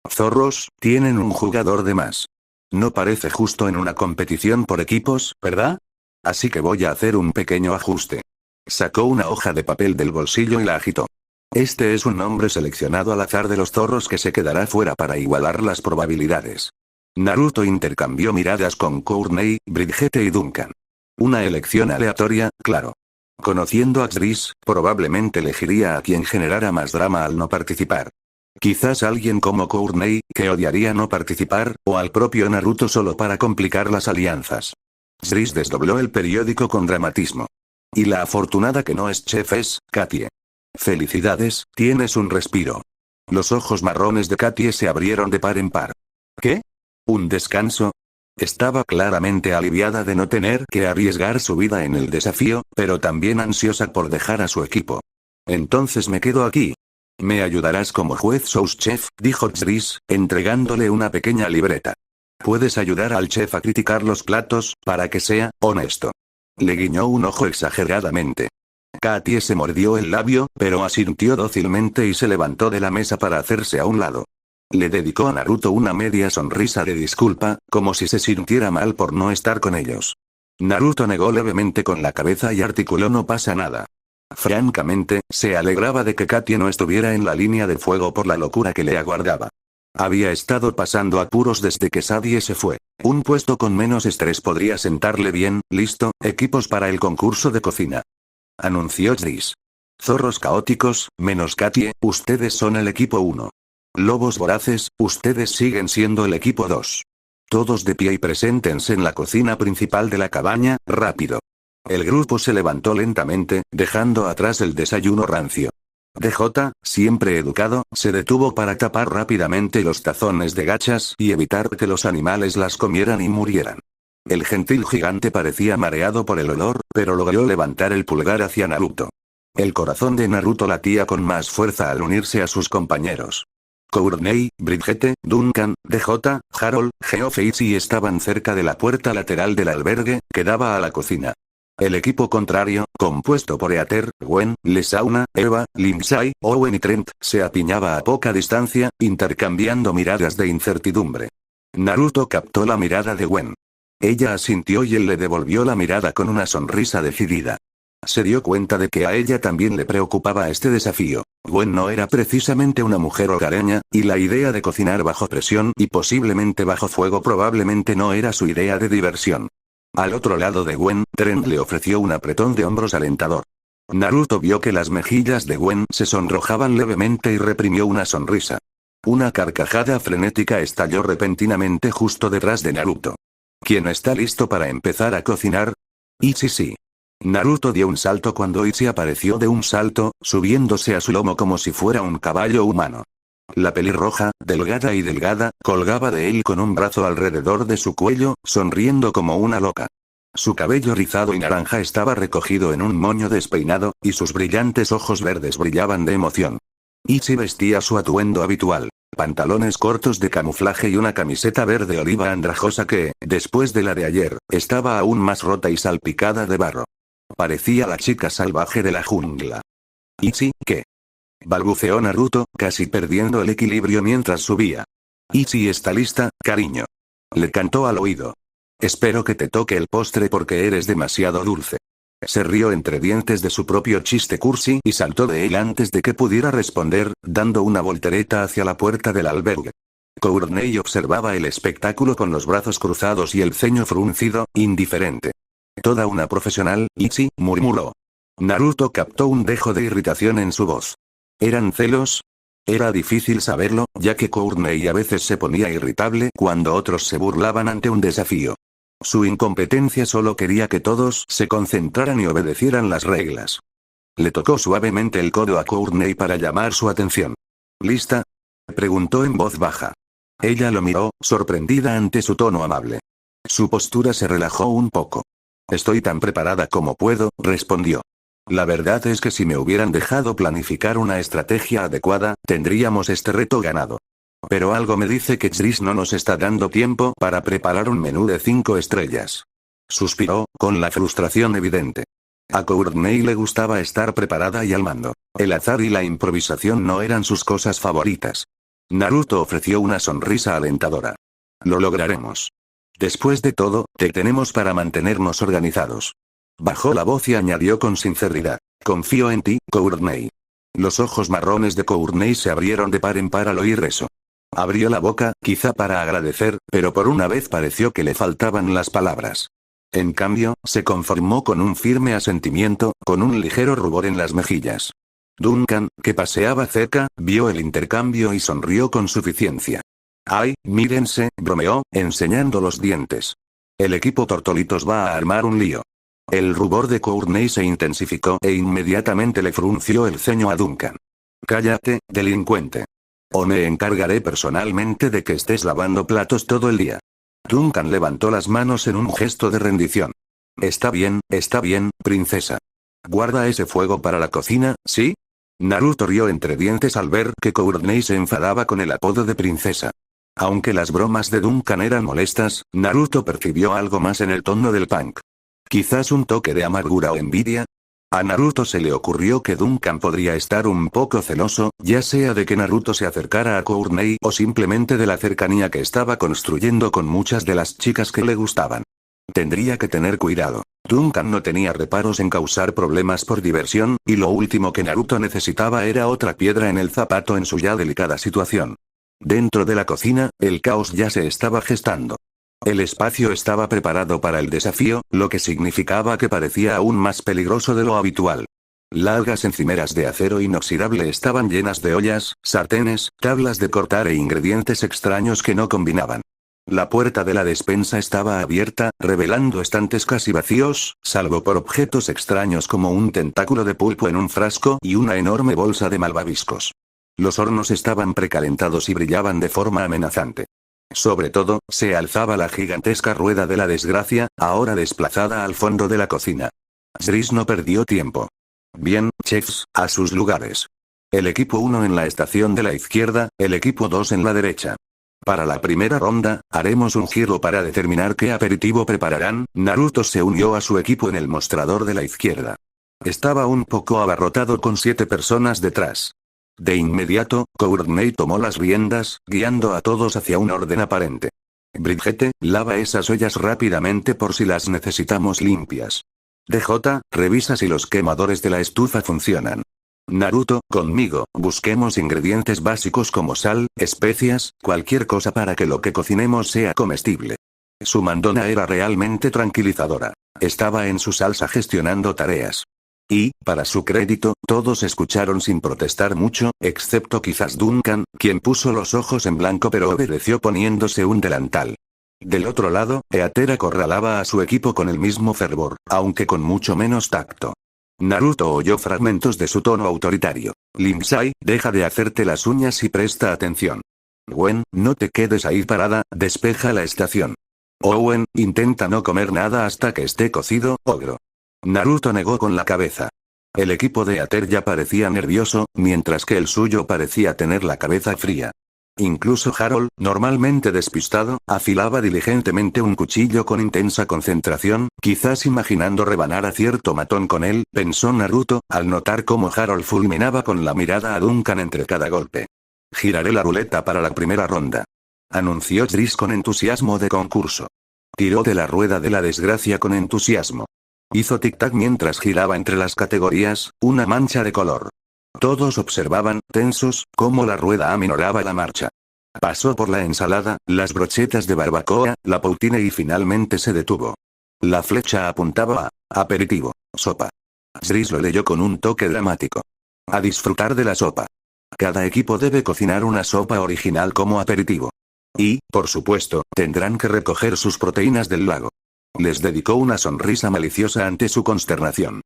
Zorros, tienen un jugador de más. No parece justo en una competición por equipos, ¿verdad? Así que voy a hacer un pequeño ajuste. Sacó una hoja de papel del bolsillo y la agitó. Este es un nombre seleccionado al azar de los zorros que se quedará fuera para igualar las probabilidades. Naruto intercambió miradas con Courtney, Brigitte y Duncan. Una elección aleatoria, claro. Conociendo a Driss, probablemente elegiría a quien generara más drama al no participar. Quizás alguien como Courtney, que odiaría no participar, o al propio Naruto solo para complicar las alianzas. Driss desdobló el periódico con dramatismo. Y la afortunada que no es chef es, Katie. Felicidades, tienes un respiro. Los ojos marrones de Katie se abrieron de par en par. ¿Qué? ¿Un descanso? Estaba claramente aliviada de no tener que arriesgar su vida en el desafío, pero también ansiosa por dejar a su equipo. Entonces me quedo aquí. «Me ayudarás como juez sous chef», dijo Driss, entregándole una pequeña libreta. «Puedes ayudar al chef a criticar los platos, para que sea honesto». Le guiñó un ojo exageradamente. Katie se mordió el labio, pero asintió dócilmente y se levantó de la mesa para hacerse a un lado. Le dedicó a Naruto una media sonrisa de disculpa, como si se sintiera mal por no estar con ellos. Naruto negó levemente con la cabeza y articuló: «No pasa nada». Francamente, se alegraba de que Katie no estuviera en la línea de fuego por la locura que le aguardaba. Había estado pasando apuros desde que Sadie se fue. Un puesto con menos estrés podría sentarle bien. «Listo, equipos para el concurso de cocina», anunció Driss. «Zorros caóticos, menos Katie, ustedes son el equipo 1. Lobos voraces, ustedes siguen siendo el equipo 2. Todos de pie y preséntense en la cocina principal de la cabaña, rápido». El grupo se levantó lentamente, dejando atrás el desayuno rancio. DJ, siempre educado, se detuvo para tapar rápidamente los tazones de gachas y evitar que los animales las comieran y murieran. El gentil gigante parecía mareado por el olor, pero logró levantar el pulgar hacia Naruto. El corazón de Naruto latía con más fuerza al unirse a sus compañeros. Courtney, Brigitte, Duncan, DJ, Harold, Geoff e Ichi estaban cerca de la puerta lateral del albergue, que daba a la cocina. El equipo contrario, compuesto por Eater, Gwen, Lesauna, Eva, Lindsay, Owen y Trent, se apiñaba a poca distancia, intercambiando miradas de incertidumbre. Naruto captó la mirada de Gwen. Ella asintió y él le devolvió la mirada con una sonrisa decidida. Se dio cuenta de que a ella también le preocupaba este desafío. Gwen no era precisamente una mujer hogareña, y la idea de cocinar bajo presión y posiblemente bajo fuego probablemente no era su idea de diversión. Al otro lado de Gwen, Trent le ofreció un apretón de hombros alentador. Naruto vio que las mejillas de Gwen se sonrojaban levemente y reprimió una sonrisa. Una carcajada frenética estalló repentinamente justo detrás de Naruto. ¿Quién está listo para empezar a cocinar? Ichi sí. Naruto dio un salto cuando Ichi apareció de un salto, subiéndose a su lomo como si fuera un caballo humano. La pelirroja, delgada, colgaba de él con un brazo alrededor de su cuello, sonriendo como una loca. Su cabello rizado y naranja estaba recogido en un moño despeinado, y sus brillantes ojos verdes brillaban de emoción. Ichi vestía su atuendo habitual, pantalones cortos de camuflaje y una camiseta verde oliva andrajosa que, después de la de ayer, estaba aún más rota y salpicada de barro. Parecía la chica salvaje de la jungla. ¿Ichi, qué? Balbuceó Naruto, casi perdiendo el equilibrio mientras subía. Ichi está lista, cariño. Le cantó al oído. Espero que te toque el postre porque eres demasiado dulce. Se rió entre dientes de su propio chiste cursi y saltó de él antes de que pudiera responder, dando una voltereta hacia la puerta del albergue. Courtney observaba el espectáculo con los brazos cruzados y el ceño fruncido, indiferente. Toda una profesional, Ichi, murmuró. Naruto captó un dejo de irritación en su voz. ¿Eran celos? Era difícil saberlo, ya que Courtney a veces se ponía irritable cuando otros se burlaban ante un desafío. Su incompetencia solo quería que todos se concentraran y obedecieran las reglas. Le tocó suavemente el codo a Courtney para llamar su atención. ¿Lista? Preguntó en voz baja. Ella lo miró, sorprendida ante su tono amable. Su postura se relajó un poco. Estoy tan preparada como puedo, respondió. La verdad es que si me hubieran dejado planificar una estrategia adecuada, tendríamos este reto ganado. Pero algo me dice que Chris no nos está dando tiempo para preparar un menú de 5 estrellas. Suspiró, con la frustración evidente. A Courtney le gustaba estar preparada y al mando. El azar y la improvisación no eran sus cosas favoritas. Naruto ofreció una sonrisa alentadora. Lo lograremos. Después de todo, te tenemos para mantenernos organizados. Bajó la voz y añadió con sinceridad. Confío en ti, Courtney. Los ojos marrones de Courtney se abrieron de par en par al oír eso. Abrió la boca, quizá para agradecer, pero por una vez pareció que le faltaban las palabras. En cambio, se conformó con un firme asentimiento, con un ligero rubor en las mejillas. Duncan, que paseaba cerca, vio el intercambio y sonrió con suficiencia. ¡Ay, mírense!, bromeó, enseñando los dientes. El equipo Tortolitos va a armar un lío. El rubor de Courtney se intensificó e inmediatamente le frunció el ceño a Duncan. Cállate, delincuente. O me encargaré personalmente de que estés lavando platos todo el día. Duncan levantó las manos en un gesto de rendición. Está bien, princesa. ¿Guarda ese fuego para la cocina, sí? Naruto rió entre dientes al ver que Courtney se enfadaba con el apodo de princesa. Aunque las bromas de Duncan eran molestas, Naruto percibió algo más en el tono del punk. Quizás un toque de amargura o envidia. A Naruto se le ocurrió que Duncan podría estar un poco celoso, ya sea de que Naruto se acercara a Courtney o simplemente de la cercanía que estaba construyendo con muchas de las chicas que le gustaban. Tendría que tener cuidado. Duncan no tenía reparos en causar problemas por diversión, y lo último que Naruto necesitaba era otra piedra en el zapato en su ya delicada situación. Dentro de la cocina, el caos ya se estaba gestando. El espacio estaba preparado para el desafío, lo que significaba que parecía aún más peligroso de lo habitual. Largas encimeras de acero inoxidable estaban llenas de ollas, sartenes, tablas de cortar e ingredientes extraños que no combinaban. La puerta de la despensa estaba abierta, revelando estantes casi vacíos, salvo por objetos extraños como un tentáculo de pulpo en un frasco y una enorme bolsa de malvaviscos. Los hornos estaban precalentados y brillaban de forma amenazante. Sobre todo, se alzaba la gigantesca rueda de la desgracia, ahora desplazada al fondo de la cocina. Chris no perdió tiempo. Bien, chefs, a sus lugares. El equipo 1 en la estación de la izquierda, el equipo 2 en la derecha. Para la primera ronda, haremos un giro para determinar qué aperitivo prepararán. Naruto se unió a su equipo en el mostrador de la izquierda. Estaba un poco abarrotado con 7 personas detrás. De inmediato, Courtney tomó las riendas, guiando a todos hacia un orden aparente. Brigitte, lava esas ollas rápidamente por si las necesitamos limpias. DJ, revisa si los quemadores de la estufa funcionan. Naruto, conmigo, busquemos ingredientes básicos como sal, especias, cualquier cosa para que lo que cocinemos sea comestible. Su mandona era realmente tranquilizadora. Estaba en su salsa gestionando tareas. Y, para su crédito, todos escucharon sin protestar mucho, excepto quizás Duncan, quien puso los ojos en blanco pero obedeció poniéndose un delantal. Del otro lado, Eater acorralaba a su equipo con el mismo fervor, aunque con mucho menos tacto. Naruto oyó fragmentos de su tono autoritario. Lindsay, deja de hacerte las uñas y presta atención. Gwen, no te quedes ahí parada, despeja la estación. Owen, intenta no comer nada hasta que esté cocido, ogro. Naruto negó con la cabeza. El equipo de Ater ya parecía nervioso, mientras que el suyo parecía tener la cabeza fría. Incluso Harold, normalmente despistado, afilaba diligentemente un cuchillo con intensa concentración, quizás imaginando rebanar a cierto matón con él, pensó Naruto, al notar cómo Harold fulminaba con la mirada a Duncan entre cada golpe. Giraré la ruleta para la primera ronda. Anunció Driss con entusiasmo de concurso. Tiró de la rueda de la desgracia con entusiasmo. Hizo tic-tac mientras giraba entre las categorías, una mancha de color. Todos observaban, tensos, cómo la rueda aminoraba la marcha. Pasó por la ensalada, las brochetas de barbacoa, la poutine y finalmente se detuvo. La flecha apuntaba a aperitivo, sopa. Driss lo leyó con un toque dramático. A disfrutar de la sopa. Cada equipo debe cocinar una sopa original como aperitivo. Y, por supuesto, tendrán que recoger sus proteínas del lago. Les dedicó una sonrisa maliciosa ante su consternación.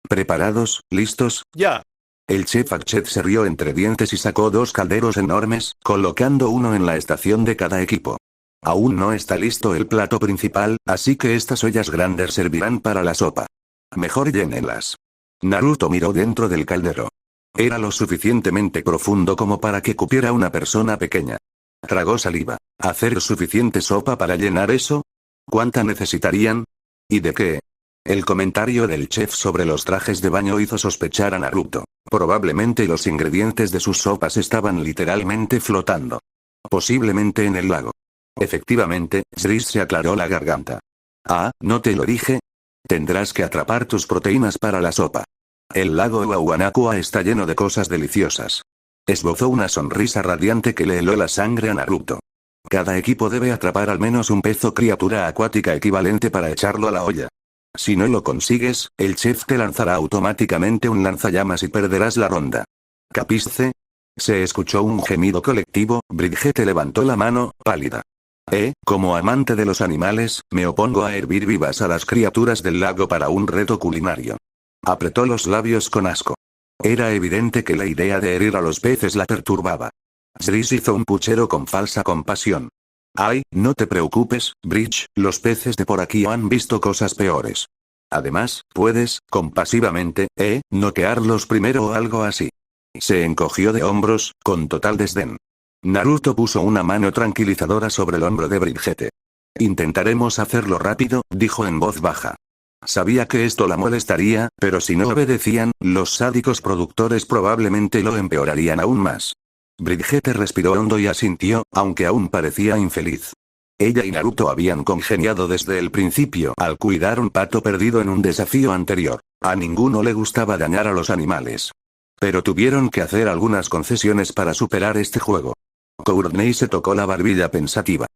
¿Preparados, listos? Ya. El chef Achet se rió entre dientes y sacó 2 calderos enormes, colocando uno en la estación de cada equipo. Aún no está listo el plato principal, así que estas ollas grandes servirán para la sopa. Mejor llénenlas. Naruto miró dentro del caldero. Era lo suficientemente profundo como para que cupiera una persona pequeña. Tragó saliva. ¿Hacer suficiente sopa para llenar eso? ¿Cuánta necesitarían? ¿Y de qué? El comentario del chef sobre los trajes de baño hizo sospechar a Naruto. Probablemente los ingredientes de sus sopas estaban literalmente flotando. Posiblemente en el lago. Efectivamente, Driss se aclaró la garganta. Ah, ¿no te lo dije? Tendrás que atrapar tus proteínas para la sopa. El lago Uahuanakua está lleno de cosas deliciosas. Esbozó una sonrisa radiante que le heló la sangre a Naruto. Cada equipo debe atrapar al menos un pez o criatura acuática equivalente para echarlo a la olla. Si no lo consigues, el chef te lanzará automáticamente un lanzallamas y perderás la ronda. ¿Capiste? Se escuchó un gemido colectivo, Brigitte levantó la mano, pálida. Como amante de los animales, me opongo a hervir vivas a las criaturas del lago para un reto culinario. Apretó los labios con asco. Era evidente que la idea de herir a los peces la perturbaba. Driss hizo un puchero con falsa compasión. Ay, no te preocupes, Bridge, los peces de por aquí han visto cosas peores. Además, puedes, compasivamente, noquearlos primero o algo así. Se encogió de hombros, con total desdén. Naruto puso una mano tranquilizadora sobre el hombro de Brigitte. Intentaremos hacerlo rápido, dijo en voz baja. Sabía que esto la molestaría, pero si no obedecían, los sádicos productores probablemente lo empeorarían aún más. Brigitte respiró hondo y asintió, aunque aún parecía infeliz. Ella y Naruto habían congeniado desde el principio al cuidar un pato perdido en un desafío anterior. A ninguno le gustaba dañar a los animales. Pero tuvieron que hacer algunas concesiones para superar este juego. Courtney se tocó la barbilla pensativa.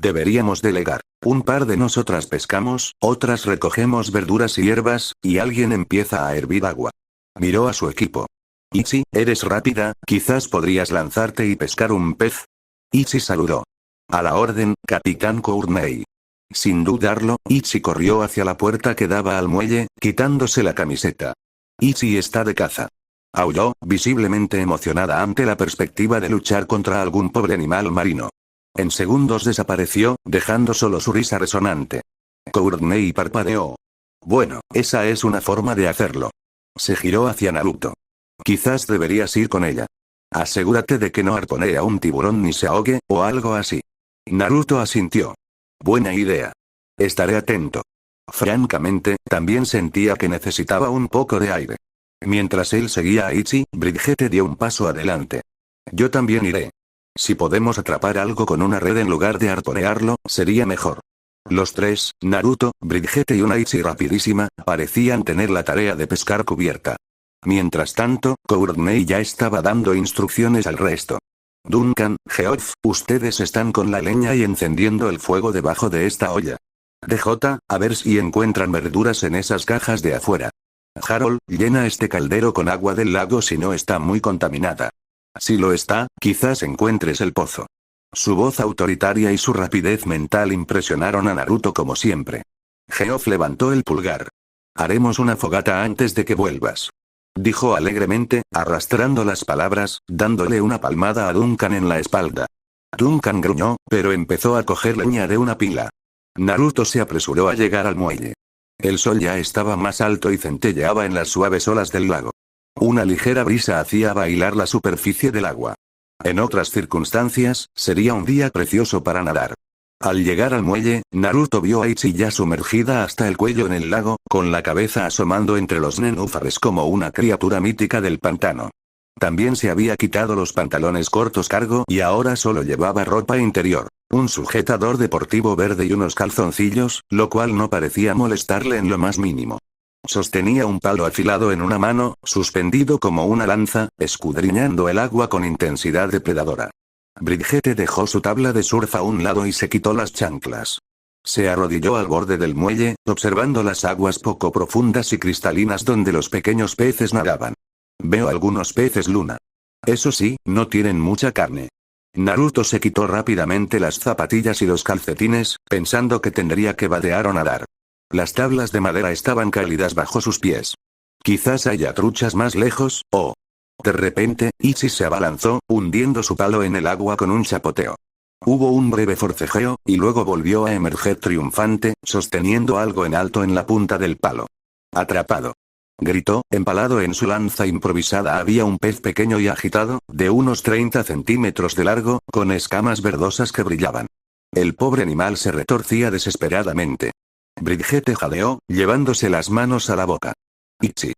Deberíamos delegar. Un par de nosotras pescamos, otras recogemos verduras y hierbas, y alguien empieza a hervir agua. Miró a su equipo. Ichi, eres rápida, quizás podrías lanzarte y pescar un pez. Ichi saludó. A la orden, Capitán Courtney. Sin dudarlo, Ichi corrió hacia la puerta que daba al muelle, quitándose la camiseta. Ichi está de caza. Aulló, visiblemente emocionada ante la perspectiva de luchar contra algún pobre animal marino. En segundos desapareció, dejando solo su risa resonante. Courtney parpadeó. Bueno, esa es una forma de hacerlo. Se giró hacia Naruto. Quizás deberías ir con ella. Asegúrate de que no arponee a un tiburón ni se ahogue, o algo así. Naruto asintió. Buena idea. Estaré atento. Francamente, también sentía que necesitaba un poco de aire. Mientras él seguía a Ichi, Brigitte dio un paso adelante. Yo también iré. Si podemos atrapar algo con una red en lugar de arponearlo, sería mejor. Los tres, Naruto, Brigitte y una Ichi rapidísima, parecían tener la tarea de pescar cubierta. Mientras tanto, Courtney ya estaba dando instrucciones al resto. Duncan, Geoff, ustedes están con la leña y encendiendo el fuego debajo de esta olla. DJ, a ver si encuentran verduras en esas cajas de afuera. Harold, llena este caldero con agua del lago si no está muy contaminada. Si lo está, quizás encuentres el pozo. Su voz autoritaria y su rapidez mental impresionaron a Naruto como siempre. Geoff levantó el pulgar. Haremos una fogata antes de que vuelvas. Dijo alegremente, arrastrando las palabras, dándole una palmada a Duncan en la espalda. Duncan gruñó, pero empezó a coger leña de una pila. Naruto se apresuró a llegar al muelle. El sol ya estaba más alto y centelleaba en las suaves olas del lago. Una ligera brisa hacía bailar la superficie del agua. En otras circunstancias, sería un día precioso para nadar. Al llegar al muelle, Naruto vio a Ichi ya sumergida hasta el cuello en el lago, con la cabeza asomando entre los nenúfares como una criatura mítica del pantano. También se había quitado los pantalones cortos cargo y ahora solo llevaba ropa interior, un sujetador deportivo verde y unos calzoncillos, lo cual no parecía molestarle en lo más mínimo. Sostenía un palo afilado en una mano, suspendido como una lanza, escudriñando el agua con intensidad depredadora. Brigitte dejó su tabla de surf a un lado y se quitó las chanclas. Se arrodilló al borde del muelle, observando las aguas poco profundas y cristalinas donde los pequeños peces nadaban. Veo algunos peces luna. Eso sí, no tienen mucha carne. Naruto se quitó rápidamente las zapatillas y los calcetines, pensando que tendría que vadear o nadar. Las tablas de madera estaban cálidas bajo sus pies. Quizás haya truchas más lejos, o... De repente, Ichi se abalanzó, hundiendo su palo en el agua con un chapoteo. Hubo un breve forcejeo, y luego volvió a emerger triunfante, sosteniendo algo en alto en la punta del palo. ¡Atrapado! Gritó, empalado en su lanza improvisada había un pez pequeño y agitado, de unos 30 centímetros de largo, con escamas verdosas que brillaban. El pobre animal se retorcía desesperadamente. Brigitte jadeó, llevándose las manos a la boca. Ichi.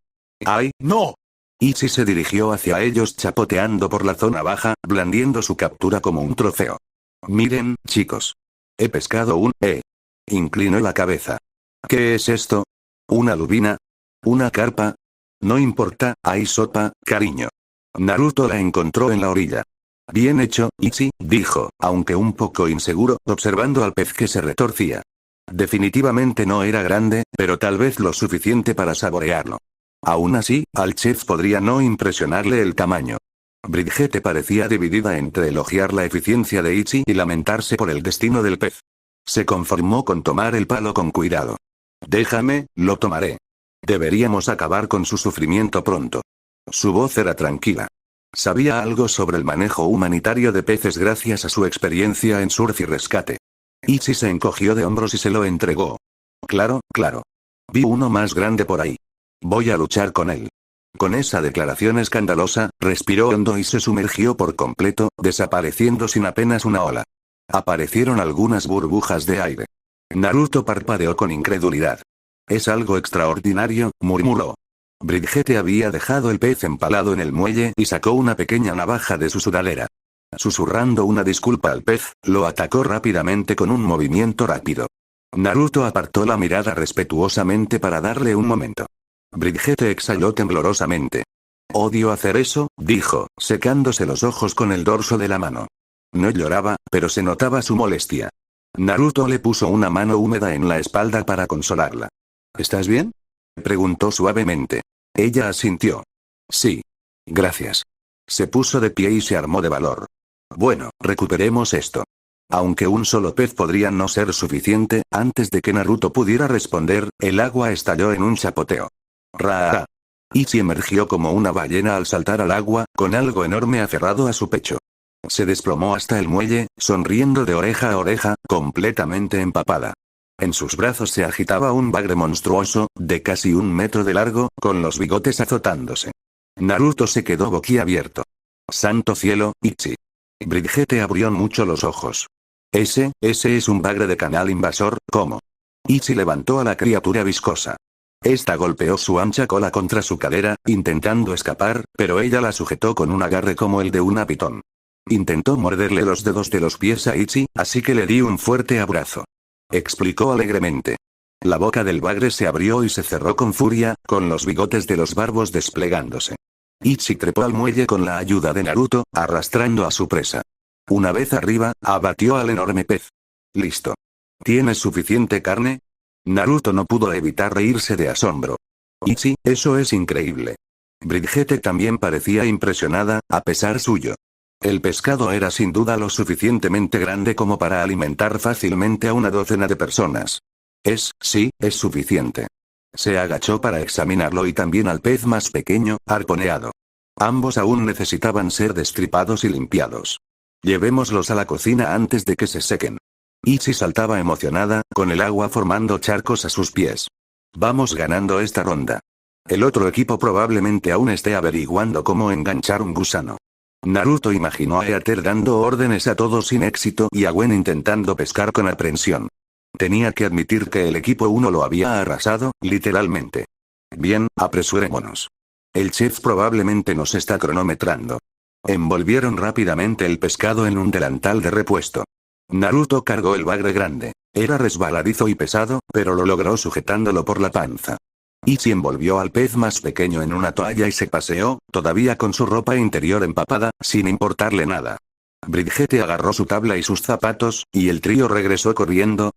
¡Ay, no! Ichi se dirigió hacia ellos chapoteando por la zona baja, blandiendo su captura como un trofeo. Miren, chicos. He pescado Inclinó la cabeza. ¿Qué es esto? ¿Una lubina? ¿Una carpa? No importa, hay sopa, cariño. Naruto la encontró en la orilla. Bien hecho, Ichi, dijo, aunque un poco inseguro, observando al pez que se retorcía. Definitivamente no era grande, pero tal vez lo suficiente para saborearlo. Aún así, al chef podría no impresionarle el tamaño. Brigitte parecía dividida entre elogiar la eficiencia de Ichi y lamentarse por el destino del pez. Se conformó con tomar el palo con cuidado. Déjame, lo tomaré. Deberíamos acabar con su sufrimiento pronto. Su voz era tranquila. Sabía algo sobre el manejo humanitario de peces gracias a su experiencia en surf y rescate. Ichi se encogió de hombros y se lo entregó. Claro, claro. Vi uno más grande por ahí. Voy a luchar con él. Con esa declaración escandalosa, respiró hondo y se sumergió por completo, desapareciendo sin apenas una ola. Aparecieron algunas burbujas de aire. Naruto parpadeó con incredulidad. Es algo extraordinario, murmuró. Brigitte había dejado el pez empalado en el muelle y sacó una pequeña navaja de su sudadera. Susurrando una disculpa al pez, lo atacó rápidamente con un movimiento rápido. Naruto apartó la mirada respetuosamente para darle un momento. Brigitte exhaló temblorosamente. Odio hacer eso, dijo, secándose los ojos con el dorso de la mano. No lloraba, pero se notaba su molestia. Naruto le puso una mano húmeda en la espalda para consolarla. ¿Estás bien? Preguntó suavemente. Ella asintió. Sí. Gracias. Se puso de pie y se armó de valor. Bueno, recuperemos esto. Aunque un solo pez podría no ser suficiente, antes de que Naruto pudiera responder, el agua estalló en un chapoteo. ¡Ra! Ichi emergió como una ballena al saltar al agua, con algo enorme aferrado a su pecho. Se desplomó hasta el muelle, sonriendo de oreja a oreja, completamente empapada. En sus brazos se agitaba un bagre monstruoso, de casi 1 metro de largo, con los bigotes azotándose. Naruto se quedó boquiabierto. ¡Santo cielo, Ichi! Brigitte abrió mucho los ojos. Ese es un bagre de canal invasor, ¿cómo? Ichi levantó a la criatura viscosa. Esta golpeó su ancha cola contra su cadera, intentando escapar, pero ella la sujetó con un agarre como el de una pitón. Intentó morderle los dedos de los pies a Ichi, así que le di un fuerte abrazo. Explicó alegremente. La boca del bagre se abrió y se cerró con furia, con los bigotes de los barbos desplegándose. Ichi trepó al muelle con la ayuda de Naruto, arrastrando a su presa. Una vez arriba, abatió al enorme pez. Listo. ¿Tienes suficiente carne? Naruto no pudo evitar reírse de asombro. Ichi, eso es increíble. Brigitte también parecía impresionada, a pesar suyo. El pescado era sin duda lo suficientemente grande como para alimentar fácilmente a una docena de personas. Sí, es suficiente. Se agachó para examinarlo y también al pez más pequeño, arponeado. Ambos aún necesitaban ser destripados y limpiados. Llevémoslos a la cocina antes de que se sequen. Ichi saltaba emocionada, con el agua formando charcos a sus pies. Vamos ganando esta ronda. El otro equipo probablemente aún esté averiguando cómo enganchar un gusano. Naruto imaginó a Eater dando órdenes a todos sin éxito y a Gwen intentando pescar con aprensión. Tenía que admitir que el equipo 1 lo había arrasado, literalmente. Bien, apresurémonos. El chef probablemente nos está cronometrando. Envolvieron rápidamente el pescado en un delantal de repuesto. Naruto cargó el bagre grande. Era resbaladizo y pesado, pero lo logró sujetándolo por la panza. Ichi envolvió al pez más pequeño en una toalla y se paseó, todavía con su ropa interior empapada, sin importarle nada. Brigitte agarró su tabla y sus zapatos, y el trío regresó corriendo,